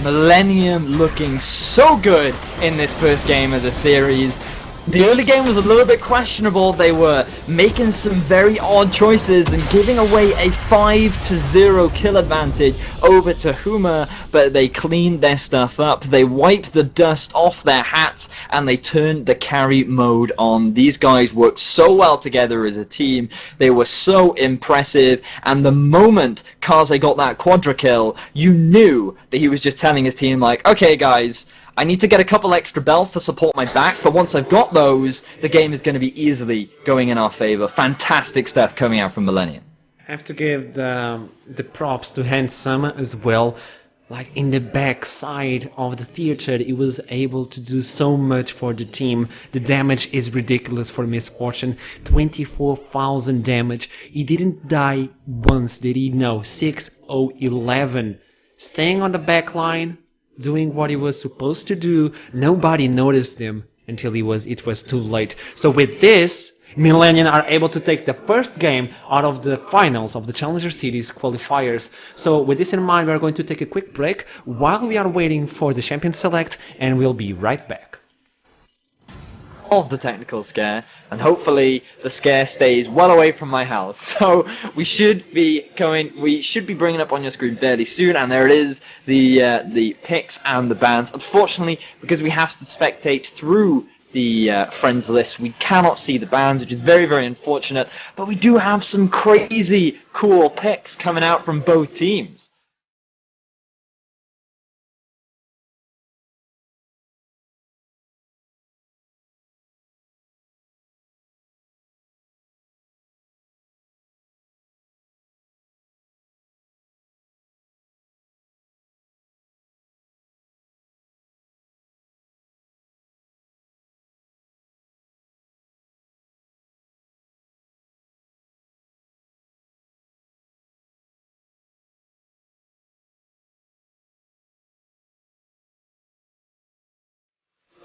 Millenium looking so good in this first game of the series. The early game was a little bit questionable. They were making some very odd choices and giving away a 5-0 kill advantage over to Huma, but they cleaned their stuff up. They wiped the dust off their hats and they turned the carry mode on. These guys worked so well together as a team. They were so impressive, and the moment Kaze got that quadra kill, you knew that he was just telling his team, like, okay guys, I need to get a couple extra bells to support my back, but once I've got those, the game is going to be easily going in our favor. Fantastic stuff coming out from Millenium.
I have to give the props to Handsome as well. Like in the back side of the theater, he was able to do so much for the team. The damage is ridiculous for Misfortune. 24,000 damage. He didn't die once, did he? No, 6-0-11. Staying on the back line, doing what he was supposed to do. Nobody noticed him until it was too late. So with this, Millenium are able to take the first game out of the finals of the Challenger Series qualifiers. So with this in mind, we are going to take a quick break while we are waiting for the champion select, and we'll be right back.
Of the technical scare, and hopefully the scare stays well away from my house. So we should be bringing up on your screen fairly soon, and there it is, the picks and the bans. Unfortunately, because we have to spectate through the friends list, we cannot see the bans, which is very, very unfortunate, but we do have some crazy cool picks coming out from both teams.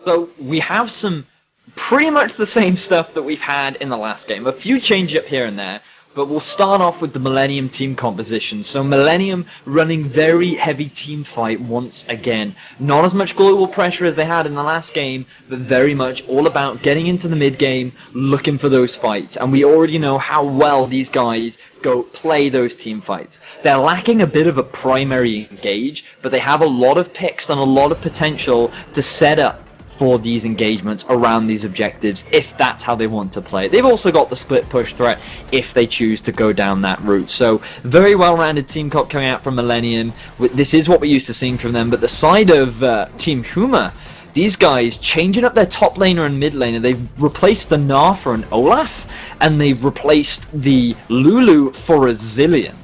So we have some pretty much the same stuff that we've had in the last game. A few change up here and there, but we'll start off with the Millenium team composition. So Millenium running very heavy team fight once again. Not as much global pressure as they had in the last game, but very much all about getting into the mid game, looking for those fights. And we already know how well these guys go play those team fights. They're lacking a bit of a primary engage, but they have a lot of picks and a lot of potential to set up for these engagements around these objectives if that's how they want to play. They've also got the split push threat if they choose to go down that route. So very well-rounded team comp coming out from Millenium. This is what we're used to seeing from them, but the side of Team Huma, these guys changing up their top laner and mid laner. They've replaced the Gnar for an Olaf, and they've replaced the Lulu for a Zillion.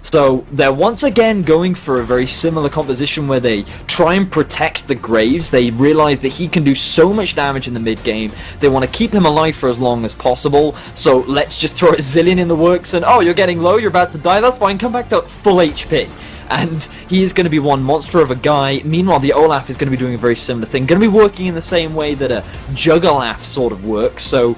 So they're once again going for a very similar composition where they try and protect the Graves. They realize that he can do so much damage in the mid game. They want to keep him alive for as long as possible. So let's just throw a Zillion in the works and, oh, you're getting low, you're about to die, that's fine, come back to full HP. And he is going to be one monster of a guy. Meanwhile, the Olaf is going to be doing a very similar thing. Going to be working in the same way that a Juggalaf sort of works. So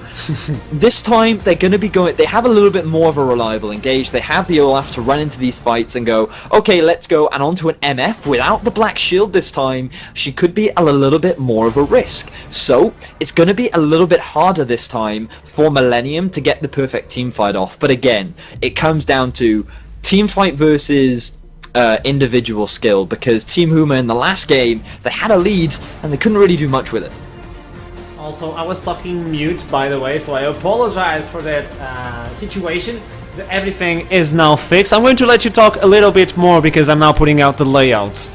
this time they're going to be going. They have a little bit more of a reliable engage. They have the Olaf to run into these fights and go, okay, let's go. And onto an MF without the Black Shield this time. She could be a little bit more of a risk. So it's going to be a little bit harder this time for Millenium to get the perfect team fight off. But again, it comes down to team fight versus individual skill, because Team Huma in the last game, they had a lead and they couldn't really do much with it.
Also, I was talking mute, by the way, so I apologize for that situation. Everything is now fixed. I'm going to let you talk a little bit more because I'm now putting out the layout.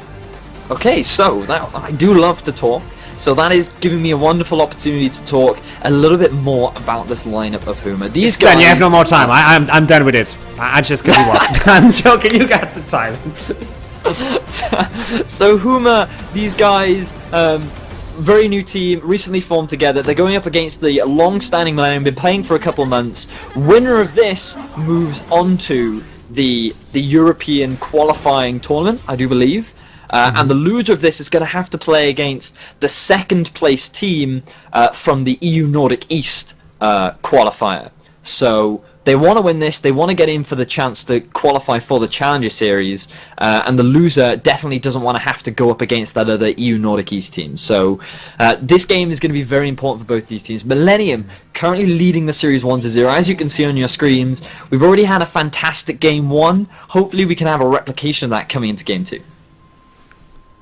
Okay, so I do love to talk. So that is giving me a wonderful opportunity to talk a little bit more about this lineup of Huma. These guys...
Done, you have no more time. I'm done with it. I just cut you off. I'm joking, you got the time.
So Huma, these guys, very new team, recently formed together. They're going up against the long-standing Millenium, been playing for a couple of months. Winner of this moves on to the European qualifying tournament, I do believe. And the loser of this is going to have to play against the second place team from the EU Nordic East qualifier. So They want to win this. They want to get in for the chance to qualify for the Challenger Series, and the loser definitely doesn't want to have to go up against that other EU Nordic East team. So this game is going to be very important for both these teams. Millennium currently leading the series 1-0. As you can see on your screens, we've already had a fantastic game 1. Hopefully we can have a replication of that coming into game 2.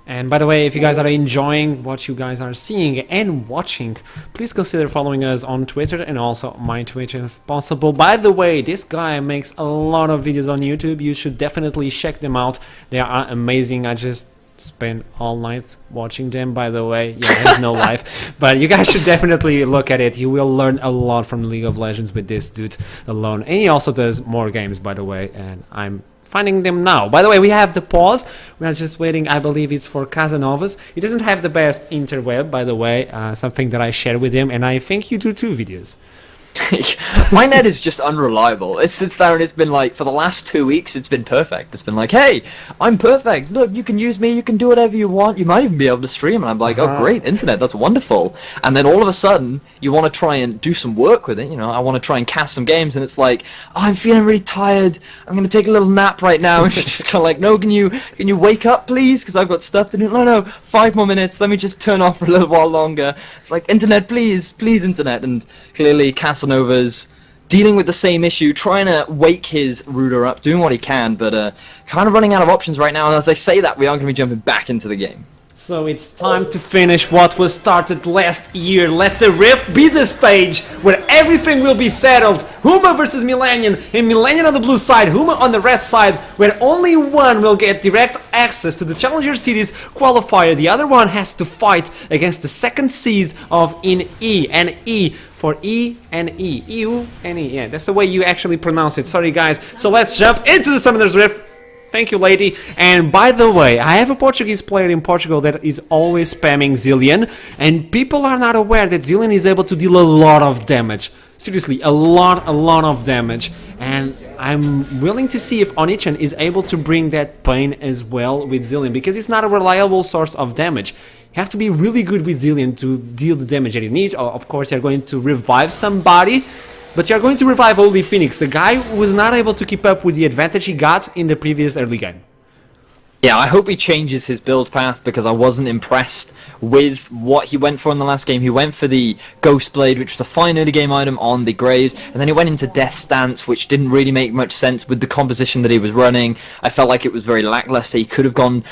And by the way, if you guys are enjoying what you guys are seeing and watching, please consider following us on Twitter and also my Twitch if possible. By the way, this guy makes a lot of videos on YouTube. You should definitely check them out. They are amazing. I just spend all night watching them, by the way. Yeah, I have no life. But you guys should definitely look at it. You will learn a lot from League of Legends with this dude alone. And he also does more games, by the way, and I'm finding them now. By the way, we have the pause. We are just waiting. I believe it's for Casanovas. He doesn't have the best interweb, by the way. Something that I shared with him, and I think you do too, Vedius.
My net is just unreliable. It sits there and it's been like, for the last 2 weeks, it's been perfect. It's been like, hey, I'm perfect. Look, you can use me. You can do whatever you want. You might even be able to stream. And I'm like, oh, great, internet. That's wonderful. And then all of a sudden, you want to try and do some work with it. You know, I want to try and cast some games. And it's like, oh, I'm feeling really tired. I'm going to take a little nap right now. And you're just kind of like, no, can you wake up, please? Because I've got stuff to do. No, 5 more minutes. Let me just turn off for a little while longer. It's like, internet, please, internet. And clearly, Casanova's dealing with the same issue, trying to wake his router up, doing what he can, but kind of running out of options right now. And as I say that, we are going to be jumping back into the game.
So it's time to finish what was started last year. Let the Rift be the stage where everything will be settled. Huma versus Millenium, and Millenium on the blue side, Huma on the red side, where only one will get direct access to the Challenger Series qualifier. The other one has to fight against the second seed of in E, and E for E and E. EU and E. Yeah, that's the way you actually pronounce it. Sorry guys. So let's jump into the Summoner's Rift. Thank you, lady. And by the way, I have a Portuguese player in Portugal that is always spamming Zilean, and people are not aware that Zilean is able to deal a lot of damage. Seriously, a lot of damage. And I'm willing to see if Onichan is able to bring that pain as well with Zilean, because it's not a reliable source of damage. You have to be really good with Zilean to deal the damage that you need. Of course, you're going to revive somebody, but you're going to revive only Phoenix, a guy who was not able to keep up with the advantage he got in the previous early game.
Yeah, I hope he changes his build path, because I wasn't impressed with what he went for in the last game. He went for the Ghost Blade, which was a fine early game item on the Graves, and then he went into Death Stance, which didn't really make much sense with the composition that he was running. I felt like it was very lackluster. He could have gone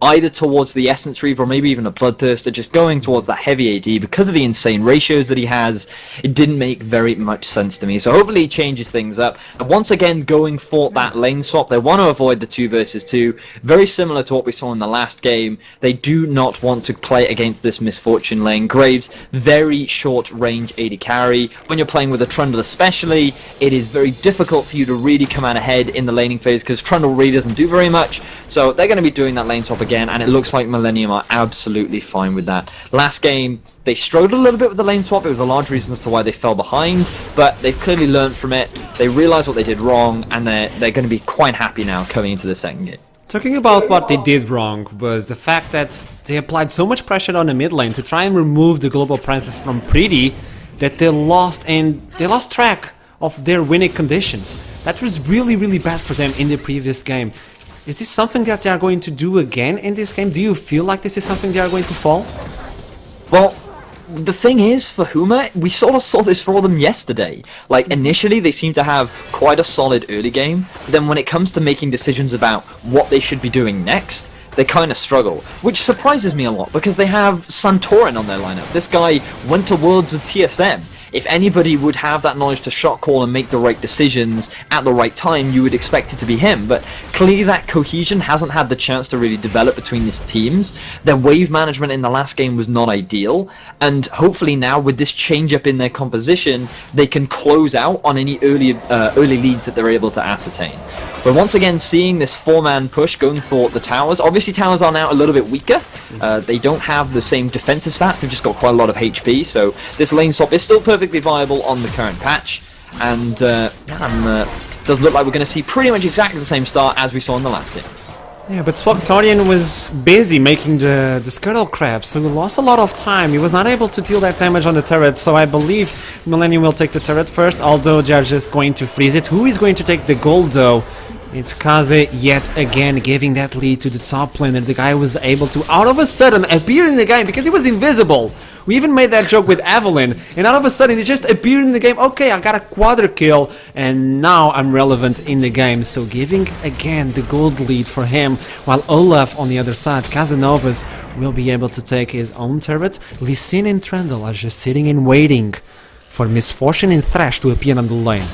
either towards the Essence Reave or maybe even a Bloodthirster, just going towards that heavy AD. Because of the insane ratios that he has, it didn't make very much sense to me. So hopefully he changes things up. And once again, going for that lane swap, they want to avoid the 2 versus 2. Very similar to what we saw in the last game. They do not want to play against this Misfortune lane. Graves, very short range AD carry. When you're playing with a Trundle especially, it is very difficult for you to really come out ahead in the laning phase, because Trundle really doesn't do very much. So they're going to be doing that lane swap again, and it looks like Millennium are absolutely fine with that. Last game, they struggled a little bit with the lane swap. It was a large reason as to why they fell behind, but they've clearly learned from it. They realized what they did wrong, and they're going to be quite happy now coming into the second game.
Talking about what they did wrong was the fact that they applied so much pressure on the mid lane to try and remove the global princess from Pretty that they lost track of their winning conditions. That was really bad for them in the previous game. Is this something that they are going to do again in this game? Do you feel like this is something they are going to fall?
Well, the thing is, for Huma, we sort of saw this for them yesterday. Like, initially, they seem to have quite a solid early game, but then when it comes to making decisions about what they should be doing next, they kind of struggle. Which surprises me a lot, because they have Santorin on their lineup. This guy went to Worlds with TSM. If anybody would have that knowledge to shot call and make the right decisions at the right time, you would expect it to be him. But clearly that cohesion hasn't had the chance to really develop between these teams. Their wave management in the last game was not ideal, and hopefully now with this change up in their composition, they can close out on any early leads that they're able to ascertain. But once again, seeing this 4-man push going for the towers. Obviously towers are now a little bit weaker. They don't have the same defensive stats. They've just got quite a lot of HP, so this lane swap is still perfectly viable on the current patch. And does look like we're going to see pretty much exactly the same start as we saw in the last game.
Yeah, but Swagtorian was busy making the Scuttle Crab, so he lost a lot of time. He was not able to deal that damage on the turret, so I believe Millenium will take the turret first, although they are just going to freeze it. Who is going to take the gold, though? It's Kaze yet again giving that lead to the top laner. The guy was able to, out of a sudden, appear in the game because he was invisible. We even made that joke with Evelyn, and out of a sudden he just appeared in the game. Okay, I got a quadra kill, and now I'm relevant in the game. So giving again the gold lead for him, while Olaf on the other side, Casanovas, will be able to take his own turret. Lee Sin and Trundle are just sitting and waiting for Misfortune and Thresh to appear on the lane.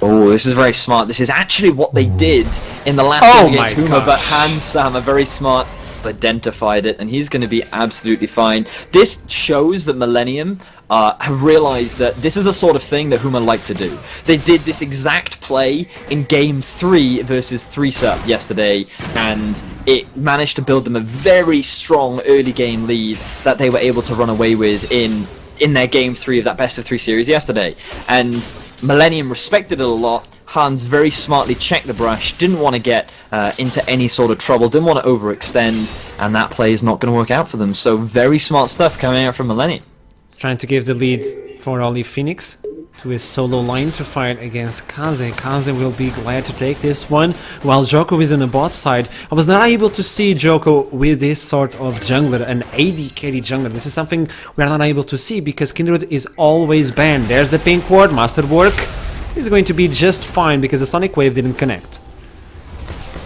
Oh, this is very smart. This is actually what they did in the last game against Huma, but Hansam are very smart, identified it, and he's going to be absolutely fine. This shows that Millenium have realized that this is a sort of thing that Huma like to do. They did this exact play in Game 3 versus 3-Sup yesterday, and it managed to build them a very strong early game lead that they were able to run away with in their Game 3 of that Best of 3 series yesterday. And Millenium respected it a lot. Hans very smartly checked the brush, didn't want to get into any sort of trouble, didn't want to overextend, and that play is not going to work out for them. So very smart stuff coming out from Millenium.
Trying to give the lead for Oli Phoenix to his solo line to fight against Kaze. Kaze will be glad to take this one, while Joko is on the bot side. I was not able to see Joko with this sort of jungler, an AD carry jungler. This is something we are not able to see because Kindred is always banned. There's the pink ward, Masterwork is going to be just fine because the Sonic Wave didn't connect.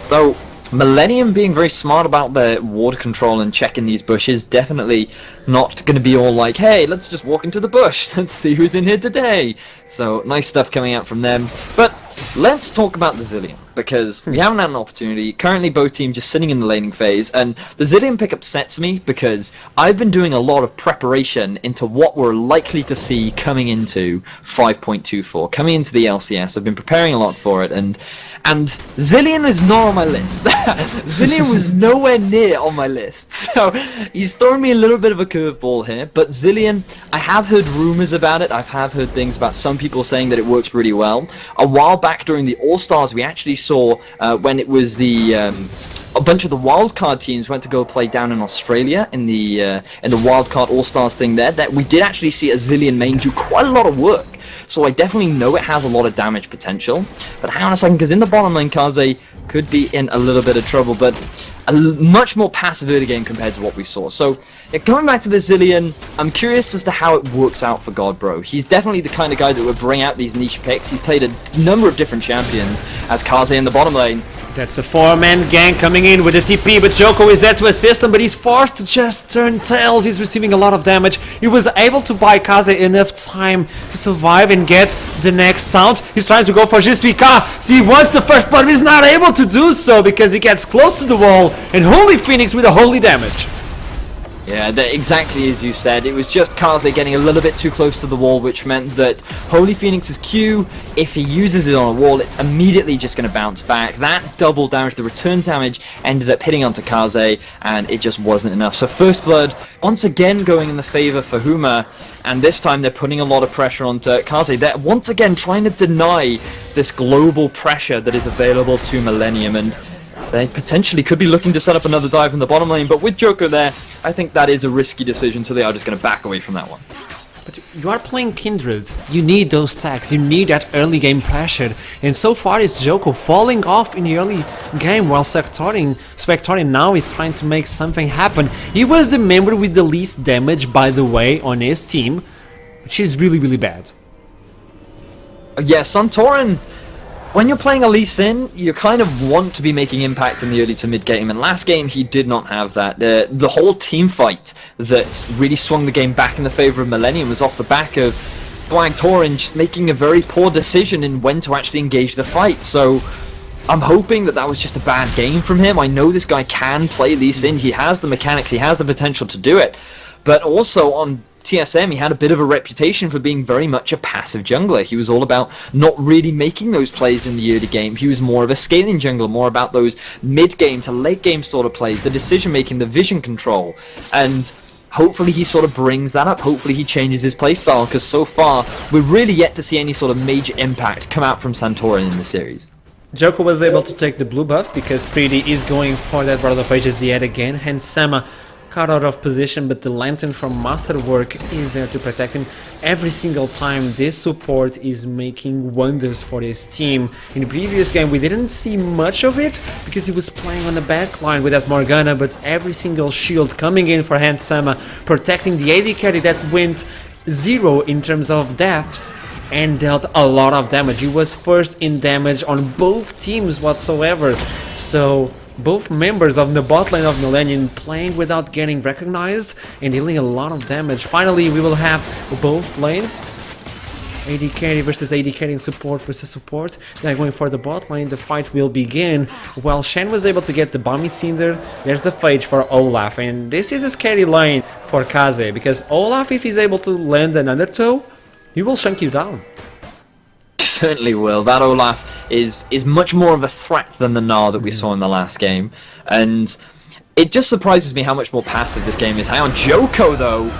So, Millenium being very smart about their ward control and checking these bushes, definitely not going to be all like, hey, let's just walk into the bush, let's see who's in here today. So, nice stuff coming out from them. But let's talk about the Zilean, because we haven't had an opportunity. Currently both teams just sitting in the laning phase, and the Zilean pick upsets me because I've been doing a lot of preparation into what we're likely to see coming into 5.24, coming into the LCS. I've been preparing a lot for it, and Zilean is not on my list. Zilean was nowhere near on my list, so he's throwing me a little bit of a curveball here. But Zilean, I have heard rumors about it. I have heard things about some people saying that it works really well. A while back during the All-Stars, we actually saw when it was the a bunch of the wildcard teams went to go play down in Australia in the wildcard All-Stars thing there, that we did actually see a Zilean main do quite a lot of work. So I definitely know it has a lot of damage potential. But hang on a second, because in the bottom lane, Kaze could be in a little bit of trouble, but a much more passive early game compared to what we saw. So, yeah, coming back to the Zilean, I'm curious as to how it works out for Godbro. He's definitely the kind of guy that would bring out these niche picks. He's played a number of different champions as Kaze in the bottom lane.
That's a 4-man gang coming in with a TP, but Joko is there to assist him, but he's forced to just turn tails. He's receiving a lot of damage. He was able to buy Kaze enough time to survive and get the next taunt. He's trying to go for Je suis Ka. See, he wants the first blood, but he's not able to do so because he gets close to the wall, and Holy Phoenix with a holy damage.
Yeah, exactly as you said. It was just Kaze getting a little bit too close to the wall, which meant that Holy Phoenix's Q, if he uses it on a wall, it's immediately just going to bounce back. That double damage, the return damage, ended up hitting onto Kaze, and it just wasn't enough. So First Blood, once again going in the favor for Huma, and this time they're putting a lot of pressure onto Kaze. They're once again trying to deny this global pressure that is available to Millenium, and they potentially could be looking to set up another dive in the bottom lane, but with Joko there, I think that is a risky decision, so they are just going to back away from that one.
But you are playing Kindred, you need those stacks, you need that early game pressure, and so far it's Joko falling off in the early game while Spectorian now is trying to make something happen. He was the member with the least damage, by the way, on his team, which is really, really bad.
Yeah, Santorin, when you're playing a Lee Sin, you kind of want to be making impact in the early to mid game, and last game he did not have that. The whole team fight that really swung the game back in the favor of Millenium was off the back of Torin just making a very poor decision in when to actually engage the fight. So I'm hoping that was just a bad game from him. I know this guy can play Lee Sin, he has the mechanics, he has the potential to do it, but also on TSM, he had a bit of a reputation for being very much a passive jungler. He was all about not really making those plays in the early game. He was more of a scaling jungler, more about those mid-game to late-game sort of plays, the decision-making, the vision control. And hopefully he sort of brings that up. Hopefully he changes his playstyle, because so far we're really yet to see any sort of major impact come out from Santorin in the series.
Joko was able to take the blue buff because Pretty is going for that Rod of Ages yet again. Hence Sama caught out of position, but the Lantern from Masterwork is there to protect him. Every single time this support is making wonders for his team. In the previous game we didn't see much of it because he was playing on the back line with that Morgana, but every single shield coming in for Hans Sama, protecting the AD carry that went 0 in terms of deaths and dealt a lot of damage. He was first in damage on both teams whatsoever. So both members of the bot lane of Millenium playing without getting recognized and dealing a lot of damage. Finally, we will have both lanes. AD carry versus AD carry and support versus support. They're going for the bot lane. The fight will begin. While Shen was able to get the Bomby Cinder, there's the Phage for Olaf. And this is a scary lane for Kaze, because Olaf, if he's able to land an undertow, he will chunk you down.
Certainly will. That Olaf is much more of a threat than the Gnar that we saw in the last game, and it just surprises me how much more passive this game is. Hang on, Joko though.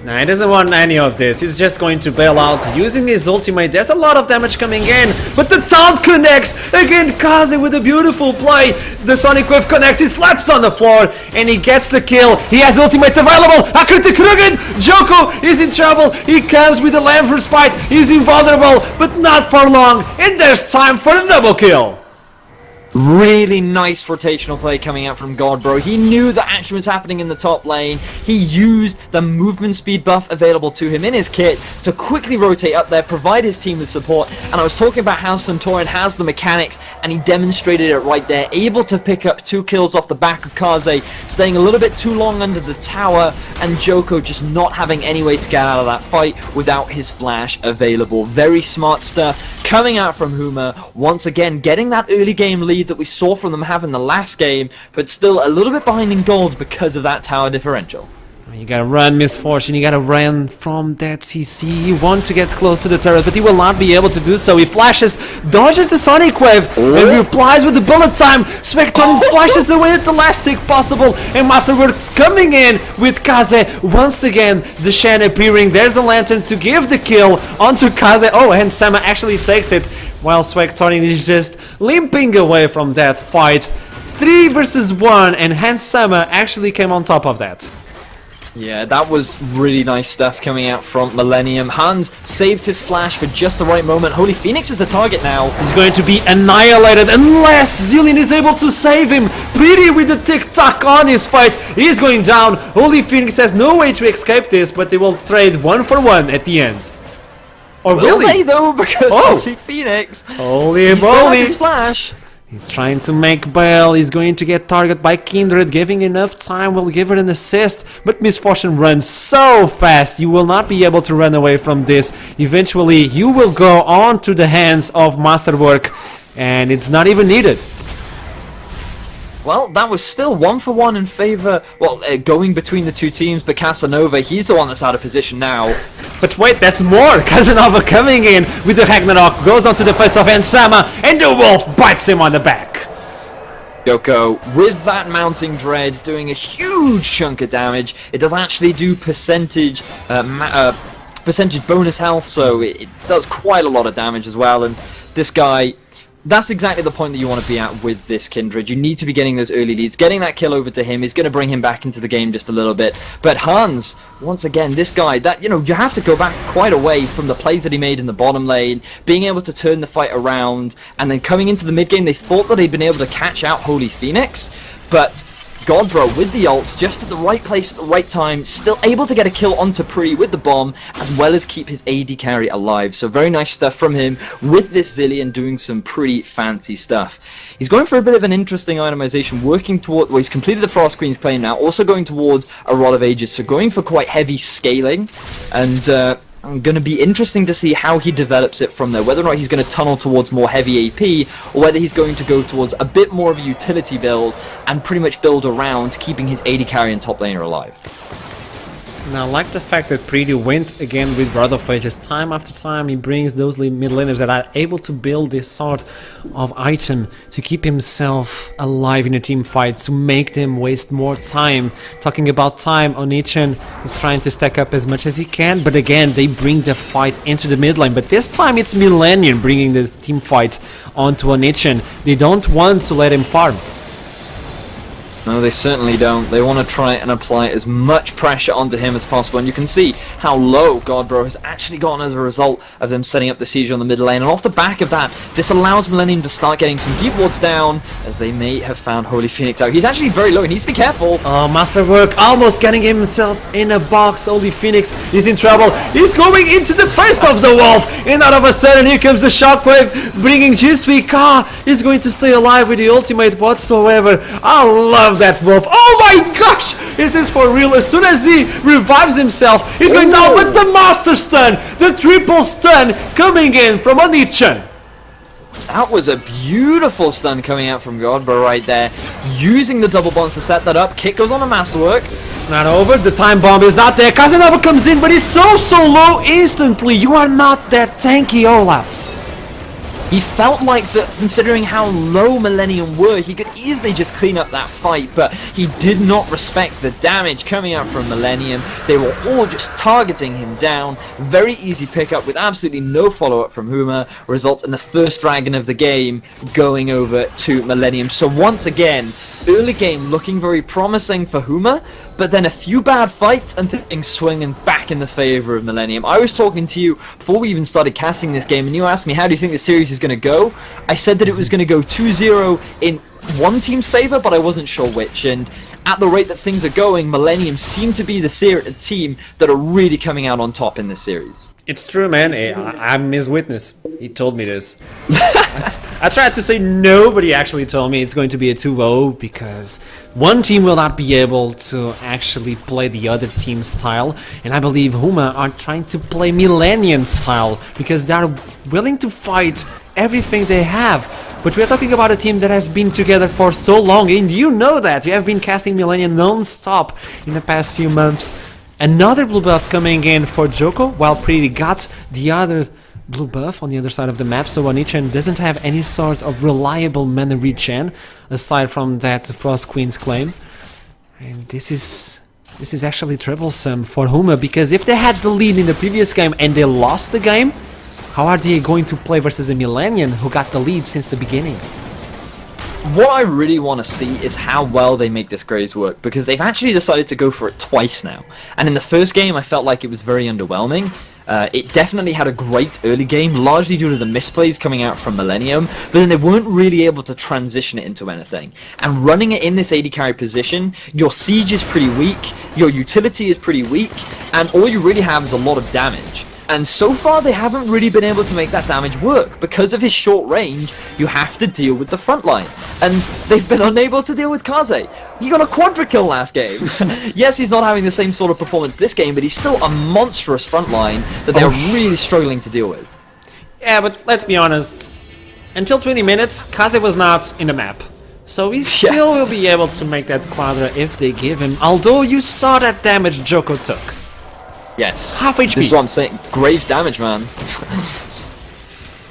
Nah, he doesn't want any of this. He's just going to bail out using his ultimate. There's a lot of damage coming in, but the taunt connects. Again, Kaze with a beautiful play. The Sonic Wave connects. He slaps on the floor and he gets the kill. He has ultimate available. Akritik Rugen. Joko is in trouble. He comes with the Lamb for Spite. He's invulnerable, but not for long. And there's time for the double kill.
Really nice rotational play coming out from Godbro. He knew that action was happening in the top lane. He used the movement speed buff available to him in his kit to quickly rotate up there, provide his team with support. And I was talking about how Santorin has the mechanics, and he demonstrated it right there. Able to pick up 2 kills off the back of Kaze, staying a little bit too long under the tower, and Joko just not having any way to get out of that fight without his flash available. Very smart stuff coming out from Huma. Once again, getting that early game lead that we saw from them having the last game, but still a little bit behind in gold because of that tower differential.
You gotta run, Misfortune. You gotta run from that CC. You want to get close to the turret, but he will not be able to do so. He flashes, dodges the Sonic Wave, and replies with the bullet time. Spectron flashes away at the last tick possible, and Masterworks coming in with Kaze. Once again, the Shen appearing. There's a Lantern to give the kill onto Kaze. Oh, and Sama actually takes it, while Spectron is just limping away from that fight. 3 versus 1, and Hans Sama actually came on top of that.
Yeah, that was really nice stuff coming out from Millenium. Hans saved his flash for just the right moment. Holy Phoenix is the target now.
He's going to be annihilated unless Zillion is able to save him. Pretty with the tick-tock on his face. He's going down. Holy Phoenix has no way to escape this, but they will trade 1 for 1 at the end. Or
Will
they
they though? Because Holy Phoenix,
holy
he still has
moly,
his flash.
he's trying to make bail. He's going to get targeted by Kindred. Giving enough time will give it an assist, but Misfortune runs so fast you will not be able to run away from this. Eventually you will go on to the hands of Masterwork, and it's not even needed.
Well, that was still 1 for 1 in favor, going between the two teams, but Casanova, he's the one that's out of position now.
But wait, that's more! Casanova coming in with the Ragnarok, goes onto the face of Ansama, and the Wolf bites him on the back.
Joko, with that Mounting Dread, doing a huge chunk of damage. It does actually do percentage bonus health, so it does quite a lot of damage as well, and this guy... That's exactly the point that you want to be at with this Kindred. You need to be getting those early leads. Getting that kill over to him is going to bring him back into the game just a little bit. But Hans, once again, this guy, that you have to go back quite a way from the plays that he made in the bottom lane, being able to turn the fight around, and then coming into the mid game, they thought that he'd been able to catch out Holy Phoenix, but Godbro with the ults, just at the right place at the right time, still able to get a kill onto Pri with the bomb, as well as keep his AD carry alive. So very nice stuff from him with this Zillion, doing some pretty fancy stuff. He's going for a bit of an interesting itemization, working toward, well, he's completed the Frost Queen's claim now, also going towards a Rod of Ages, so going for quite heavy scaling, and going to be interesting to see how he develops it from there, whether or not he's going to tunnel towards more heavy AP, or whether he's going to go towards a bit more of a utility build and pretty much build around keeping his AD carry and top laner alive.
And I like the fact that Pretty wins again with Brother Phages. Time after time he brings those mid laners that are able to build this sort of item to keep himself alive in a team fight, to make them waste more time. Talking about time, Onichan is trying to stack up as much as he can, but again they bring the fight into the mid lane. But this time it's Millenium bringing the team fight onto Onichan. They don't want to let him farm.
No, they certainly don't. They want to try and apply as much pressure onto him as possible, and you can see how low Godbro has actually gotten as a result of them setting up the siege on the mid lane. And off the back of that, this allows Millenium to start getting some deep wards down, as they may have found Holy Phoenix out. He's actually very low, he needs to be careful.
Oh, Masterwork almost getting himself in a box. Holy Phoenix is in trouble. He's going into the face of the wolf, and all of a sudden here comes the shockwave, bringing G-Suite. He's going to stay alive with the ultimate whatsoever. I love that wolf. Oh my gosh! Is this for real? As soon as he revives himself, he's going down with the master stun, the triple stun coming in from Onichan.
That was a beautiful stun coming out from Godbro right there, using the double bonds to set that up. Kick goes on a Masterwork.
It's not over. The time bomb is not there. Casanova comes in, but he's so low instantly. You are not that tanky, Olaf.
He felt like that, considering how low Millenium were, he could easily just clean up that fight, but he did not respect the damage coming out from Millenium. They were all just targeting him down. Very easy pickup with absolutely no follow-up from Huma, results in the first dragon of the game going over to Millenium. So once again, early game looking very promising for Huma, but then a few bad fights and things swinging back in the favor of Millenium. I was talking to you before we even started casting this game, and you asked me how do you think the series is going to go. I said that it was going to go 2-0 in one team's favor, but I wasn't sure which, and at the rate that things are going, Millenium seem to be the team that are really coming out on top in this series.
It's true, man. I'm his witness. He told me this. I tried to say no, but he actually told me it's going to be a 2-0 because one team will not be able to actually play the other team's style, and I believe Huma are trying to play Millenium style because they are willing to fight everything they have. But we are talking about a team that has been together for so long, and you know that. You have been casting Millenium non-stop in the past few months. Another blue buff coming in for Joko, while Pretty got the other blue buff on the other side of the map, so Onichan doesn't have any sort of reliable mana regen, aside from that Frost Queen's claim. And this is actually troublesome for Huma, because if they had the lead in the previous game and they lost the game, how are they going to play versus a Millenium who got the lead since the beginning?
What I really want to see is how well they make this Graves work, because they've actually decided to go for it twice now. And in the first game, I felt like it was very underwhelming. It definitely had a great early game, largely due to the misplays coming out from Millenium, but then they weren't really able to transition it into anything. And running it in this AD carry position, your siege is pretty weak, your utility is pretty weak, and all you really have is a lot of damage. And so far they haven't really been able to make that damage work. Because of his short range, you have to deal with the front line. And they've been unable to deal with Kaze. He got a quadra-kill last game. Yes, he's not having the same sort of performance this game, but he's still a monstrous front line that they're really struggling to deal with.
Yeah, but let's be honest. Until 20 minutes, Kaze was not in the map. So he still will be able to make that quadra if they give him. Although you saw that damage Joko took.
Yes.
Half HP.
This is what I'm saying. Graves damage, man.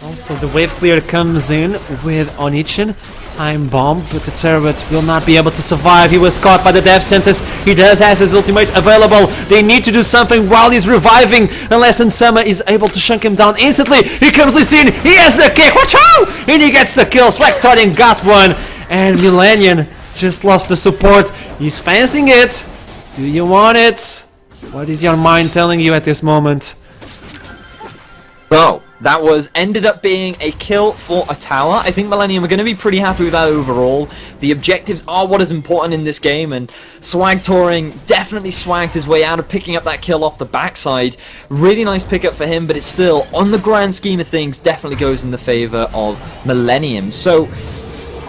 Also, the wave clear comes in with Onichan. Time bomb, but the turret will not be able to survive. He was caught by the death sentence. He does have his ultimate available. They need to do something while he's reviving, unless Nsama is able to shunk him down instantly. Here comes Lee Sin. He has the kick. Watch out! And he gets the kill. Swagtarding got one. And Millenium just lost the support. He's fancying it. Do you want it? What is your mind telling you at this moment?
So, that ended up being a kill for a tower. I think Millenium are going to be pretty happy with that overall. The objectives are what is important in this game, and Swagtouring definitely swagged his way out of picking up that kill off the backside. Really nice pickup for him, but it's still, on the grand scheme of things, definitely goes in the favor of Millenium. So,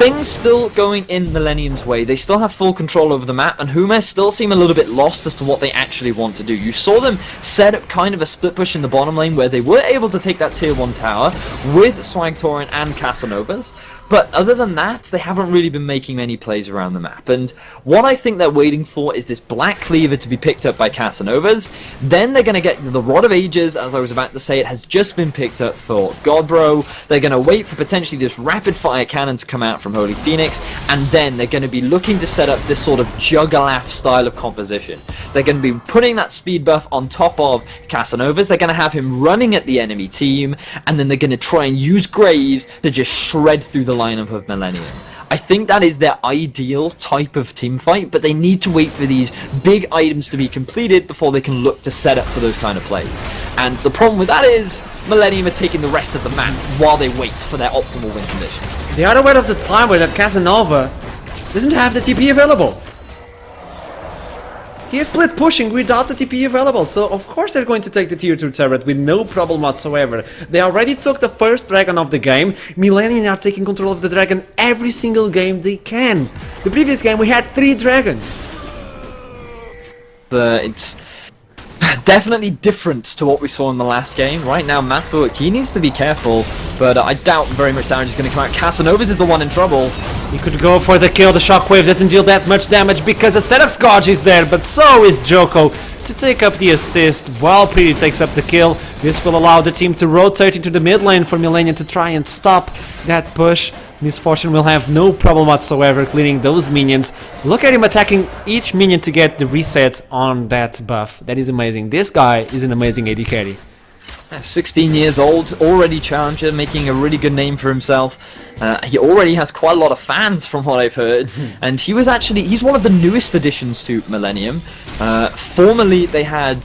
things still going in Millenium's way. They still have full control over the map, and Huma still seem a little bit lost as to what they actually want to do. You saw them set up kind of a split push in the bottom lane where they were able to take that tier 1 tower with Swagtouring and Casanovas, But other than that, they haven't really been making many plays around the map. And what I think they're waiting for is this Black Cleaver to be picked up by Casanovas. Then they're going to get the Rod of Ages, as I was about to say, it has just been picked up for Godbro. They're going to wait for potentially this rapid fire cannon to come out from Holy Phoenix, and then they're going to be looking to set up this sort of Juggalaf style of composition. They're going to be putting that speed buff on top of Casanovas. They're going to have him running at the enemy team, and then they're going to try and use Graves to just shred through the lineup of Millenium. I think that is their ideal type of team fight, but they need to wait for these big items to be completed before they can look to set up for those kind of plays. And the problem with that is Millenium are taking the rest of the map while they wait for their optimal win condition.
The other way of the timer that Casanova doesn't have the TP available. He is split pushing without the TP available, so of course they're going to take the tier 2 turret with no problem whatsoever. They already took the first dragon of the game. Millenium are taking control of the dragon every single game they can. The previous game we had 3 dragons.
It's definitely different to what we saw in the last game. Right now, Masterwork, he needs to be careful, but I doubt very much damage is going to come out. Casanovas is the one in trouble.
He could go for the kill. The shockwave doesn't deal that much damage because the Sedox Gorge is there, but so is Joko to take up the assist while Pretty takes up the kill. This will allow the team to rotate into the mid lane for Millenium to try and stop that push. Misfortune will have no problem whatsoever clearing those minions. Look at him attacking each minion to get the reset on that buff. That is amazing. This guy is an amazing AD carry.
16 years old, already challenger, making a really good name for himself. He already has quite a lot of fans from what I've heard, and he's one of the newest additions to Millenium. Formerly they had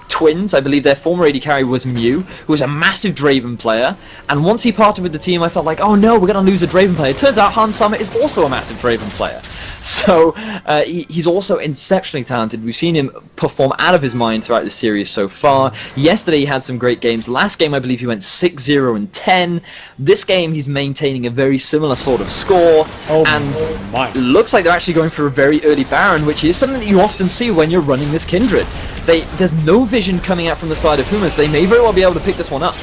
twins. I believe their former AD carry was Mew, who was a massive Draven player, and once he parted with the team I felt like, oh no, we're going to lose a Draven player. It turns out Hans Summer is also a massive Draven player. So he's also exceptionally talented. We've seen him perform out of his mind throughout the series so far. Yesterday he had some great games. Last game I believe he went 6-0 and 10. This game he's maintaining a very similar sort of score. And looks like they're actually going for a very early Baron, which is something that you often see when you're running this Kindred. There's no vision coming out from the side of Huma, so they may very well be able to pick this one up.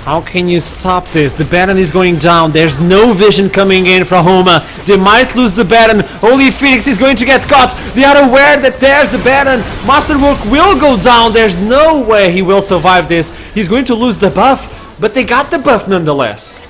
How can you stop this? The Baron is going down. There's no vision coming in from Huma. They might lose the Baron. Holy Phoenix is going to get caught. They are aware that there's the Baron. Masterwork will go down. There's no way he will survive this. He's going to lose the buff, but they got the buff nonetheless.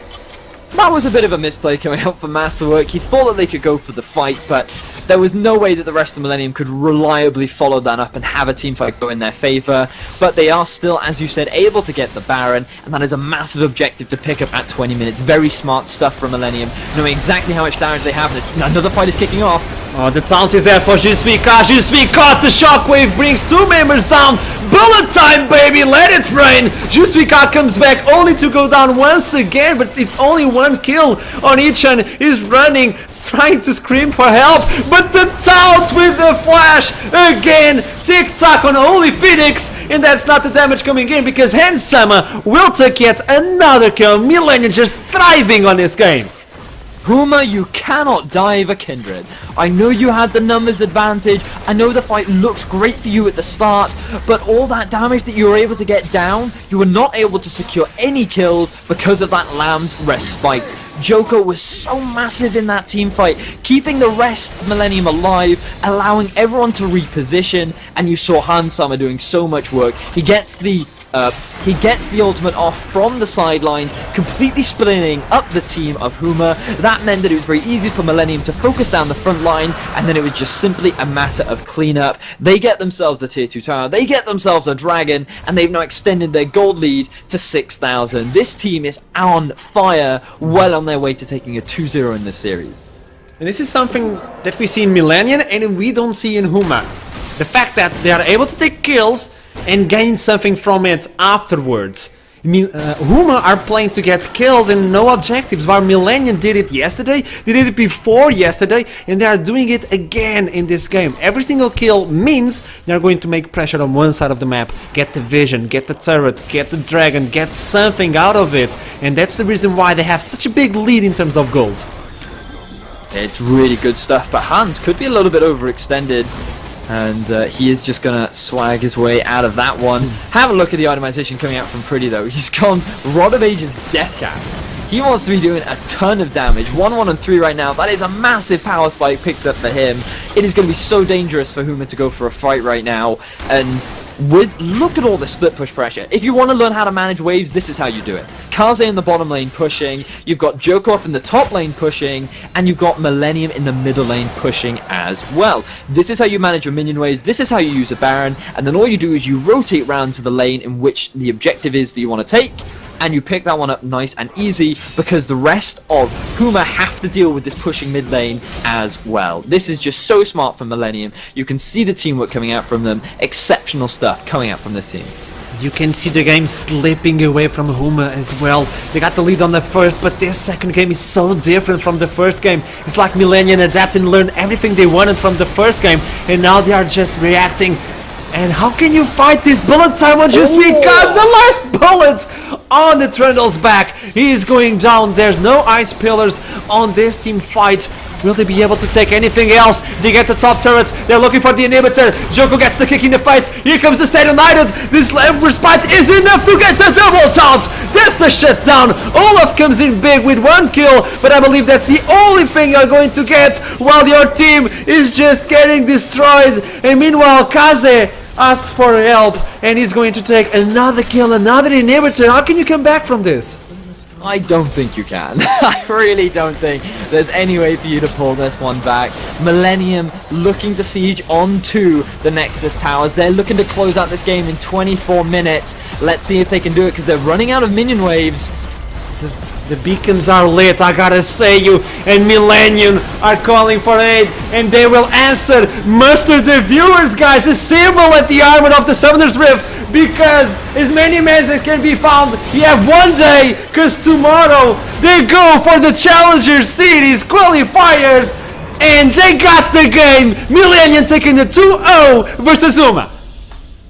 That was a bit of a misplay coming out from Masterwork. He thought that they could go for the fight, but there was no way that the rest of Millenium could reliably follow that up and have a teamfight go in their favor. But they are still, as you said, able to get the Baron, and that is a massive objective to pick up at 20 minutes. Very smart stuff from Millenium, knowing exactly how much damage they have. Another fight is kicking off.
Oh, the taunt is there for Jiswika. Jiswika, the shockwave brings 2 members down. Bullet time, baby, let it rain. Jiswika comes back only to go down once again, but it's only 1 kill on each and is running, trying to scream for help, but the taunt with the flash again. Tick-tock on Holy Phoenix, and that's not the damage coming in because Hansama will take yet another kill. Millenium just thriving on this game.
Huma, you cannot dive a Kindred. I know you had the numbers advantage, I know the fight looks great for you at the start, but all that damage that you were able to get down, you were not able to secure any kills because of that Lamb's respite. Joko was so massive in that team fight, keeping the rest of Millenium alive, allowing everyone to reposition, and you saw Hans Summer doing so much work. He gets the ultimate off from the sideline, completely splitting up the team of Huma. That meant that it was very easy for Millenium to focus down the front line, and then it was just simply a matter of cleanup. They get themselves the tier 2 tower, they get themselves a dragon, and they've now extended their gold lead to 6,000. This team is on fire, well on their way to taking a 2-0 in this series.
And this is something that we see in Millenium and we don't see in Huma. The fact that they are able to take kills and gain something from it afterwards. Huma are playing to get kills and no objectives, while Millenium did it yesterday, they did it before yesterday, and they are doing it again in this game. Every single kill means they are going to make pressure on one side of the map, get the vision, get the turret, get the dragon, get something out of it, and that's the reason why they have such a big lead in terms of gold.
It's really good stuff, but Hans could be a little bit overextended. And he is just going to swag his way out of that one. Have a look at the itemization coming out from Pretty, though. He's gone Rod of Ages Death Cap. He wants to be doing a ton of damage. 1-1 and 3 right now. That is a massive power spike picked up for him. It is going to be so dangerous for Huma to go for a fight right now. And look at all the split push pressure. If you want to learn how to manage waves, this is how you do it. Kaze in the bottom lane pushing, you've got Joko up in the top lane pushing, and you've got Millenium in the middle lane pushing as well. This is how you manage your minion waves, this is how you use a Baron, and then all you do is you rotate round to the lane in which the objective is that you want to take, and you pick that one up nice and easy, because the rest of Huma have to deal with this pushing mid lane as well. This is just so smart from Millenium. You can see the teamwork coming out from them. Exceptional stuff coming out from this team.
You can see the game slipping away from Huma as well. They got the lead on the first, but this second game is so different from the first game. It's like Millenium adapted and learned everything they wanted from the first game, and now they are just reacting. And how can you fight this bullet time on just we got the last bullet on the Trundle's back? He is going down. There's no ice pillars on this team fight. Will they be able to take anything else? They get the top turrets. They're looking for the inhibitor. Joko gets the kick in the face. Here comes the State United. This respite is enough to get the double taunt. That's the shutdown. Olaf comes in big with 1 kill, but I believe that's the only thing you're going to get while your team is just getting destroyed. And meanwhile, Kaze asks for help, and he's going to take another kill, another inhibitor. How can you come back from this?
I don't think you can. I really don't think there's any way for you to pull this one back. Millenium looking to siege onto the Nexus towers. They're looking to close out this game in 24 minutes. Let's see if they can do it, because they're running out of minion waves.
The beacons are lit, I gotta say you, and Millenium are calling for aid, and they will answer. Muster the viewers, guys, assemble at the Armor of the Summoner's Rift, because as many men as can be found, you have one day, because tomorrow they go for the Challenger Series qualifiers, and they got the game. Millenium taking the 2-0 versus Huma.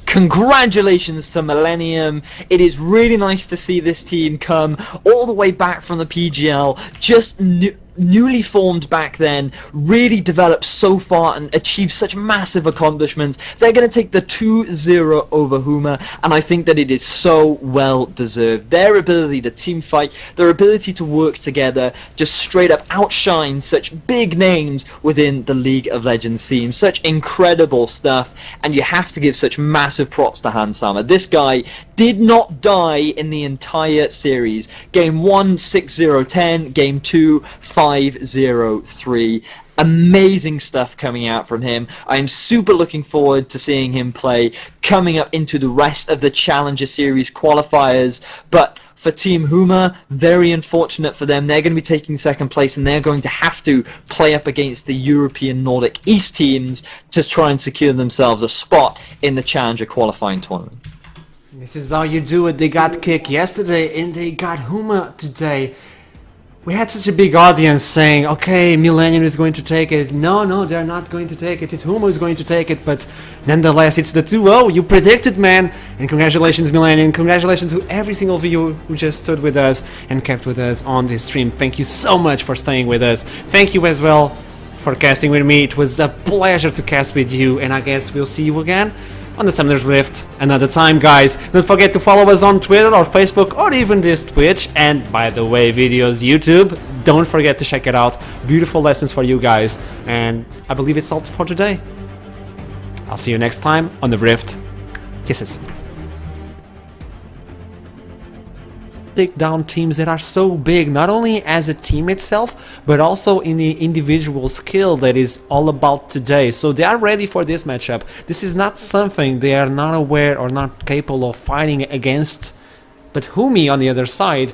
Congratulations to Millenium. It is really nice to see this team come all the way back from the PGL, just newly formed back then, really developed so far and achieved such massive accomplishments. They're going to take the 2-0 over Huma, and I think that it is so well deserved. Their ability to team fight, their ability to work together, just straight up outshine such big names within the League of Legends scene. Such incredible stuff, and you have to give such massive props to Hansama. This guy did not die in the entire series. Game 1, 6-0-10. Game 2, 5-0-3. Amazing stuff coming out from him. I'm super looking forward to seeing him play coming up into the rest of the Challenger Series qualifiers. But for Team Huma, very unfortunate for them. They're going to be taking second place, and they're going to have to play up against the European Nordic East teams to try and secure themselves a spot in the Challenger qualifying tournament.
This is how you do it. They got kicked yesterday, and they got Huma today. We had such a big audience saying, okay, Millenium is going to take it. No, they're not going to take it. It's Huma who's going to take it. But nonetheless, it's the 2-0. You predicted, man. And congratulations, Millenium. Congratulations to every single viewer who just stood with us and kept with us on this stream. Thank you so much for staying with us. Thank you as well for casting with me. It was a pleasure to cast with you. And I guess we'll see you again on the Summoner's Rift another time, guys. Don't forget to follow us on Twitter or Facebook or even this Twitch. And by the way, Vedius YouTube, don't forget to check it out. Beautiful lessons for you guys. And I believe it's all for today. I'll see you next time on the Rift. Kisses. Take down teams that are so big, not only as a team itself, but also in the individual skill that is all about today. So they are ready for this matchup. This is not something they are not aware or not capable of fighting against. But Humi on the other side,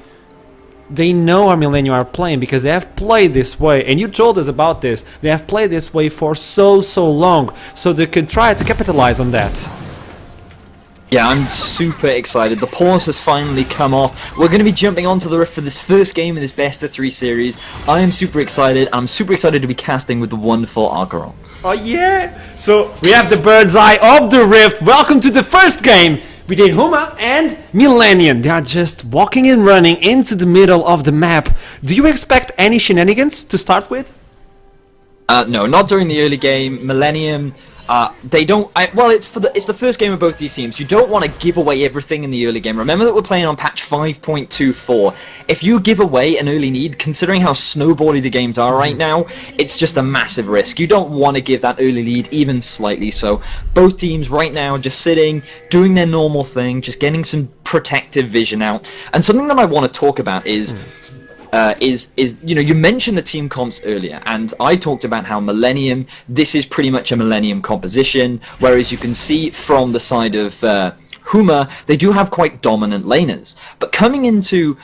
they know how Millenium are playing because they have played this way, and you told us about this. They have played this way for so long, so they could try to capitalize on that.
Yeah, I'm super excited. The pause has finally come off. We're going to be jumping onto the Rift for this first game in this best of 3 series. I am super excited. I'm super excited to be casting with the wonderful Archarom.
Oh yeah! So we have the bird's eye of the Rift. Welcome to the first game between Huma and Millenium. They are just walking and running into the middle of the map. Do you expect any shenanigans to start with?
No, not during the early game. Millenium, they don't. Well, it's the first game of both these teams. You don't want to give away everything in the early game. Remember that we're playing on patch 5.24. If you give away an early lead, considering how snowbally the games are right now, it's just a massive risk. You don't want to give that early lead even slightly. So both teams right now just sitting, doing their normal thing, just getting some protective vision out. And something that I want to talk about is you know, you mentioned the team comps earlier, and I talked about how Millenium, this is pretty much a Millenium composition, whereas you can see from the side of Huma, they do have quite dominant laners. But coming into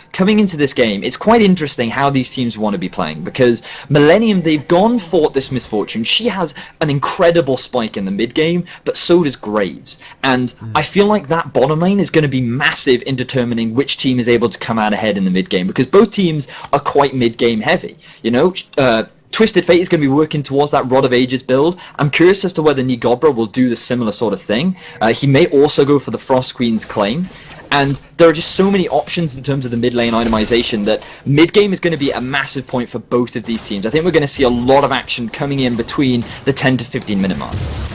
this game, it's quite interesting how these teams want to be playing, because Millenium, they've gone for this Misfortune. She has an incredible spike in the mid game, but so does Graves. And I feel like that bottom lane is going to be massive in determining which team is able to come out ahead in the mid game, because both teams are quite mid game heavy. You know, Twisted Fate is going to be working towards that Rod of Ages build. I'm curious as to whether Nigobra will do the similar sort of thing. He may also go for the Frost Queen's claim. And there are just so many options in terms of the mid lane itemization that mid game is going to be a massive point for both of these teams. I think we're going to see a lot of action coming in between the 10 to 15 minute mark.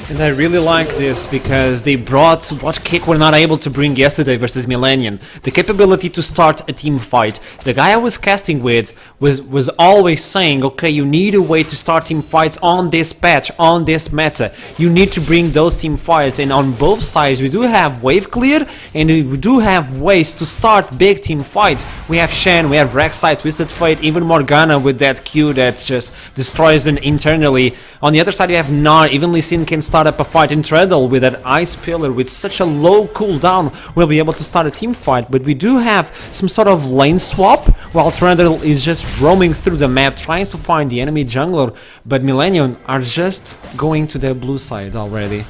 And I really like this because they brought what Kick were not able to bring yesterday versus Millenium. The capability to start a team fight. The guy I was casting with was always saying, okay, you need a way to start team fights on this patch, on this meta. You need to bring those team fights, and on both sides we do have wave clear, and we do have ways to start big team fights. We have Shen, we have Rek'Sai, Twisted Fate, even Morgana with that Q that just destroys them internally. On the other side you have Gnar, even Lee Sin can start up a fight in Treadle with that Ice Pillar with such a low cooldown. We'll be able to start a team fight, but we do have some sort of lane swap while Treadle is just roaming through the map trying to find the enemy jungler, but Millenium are just going to their blue side already.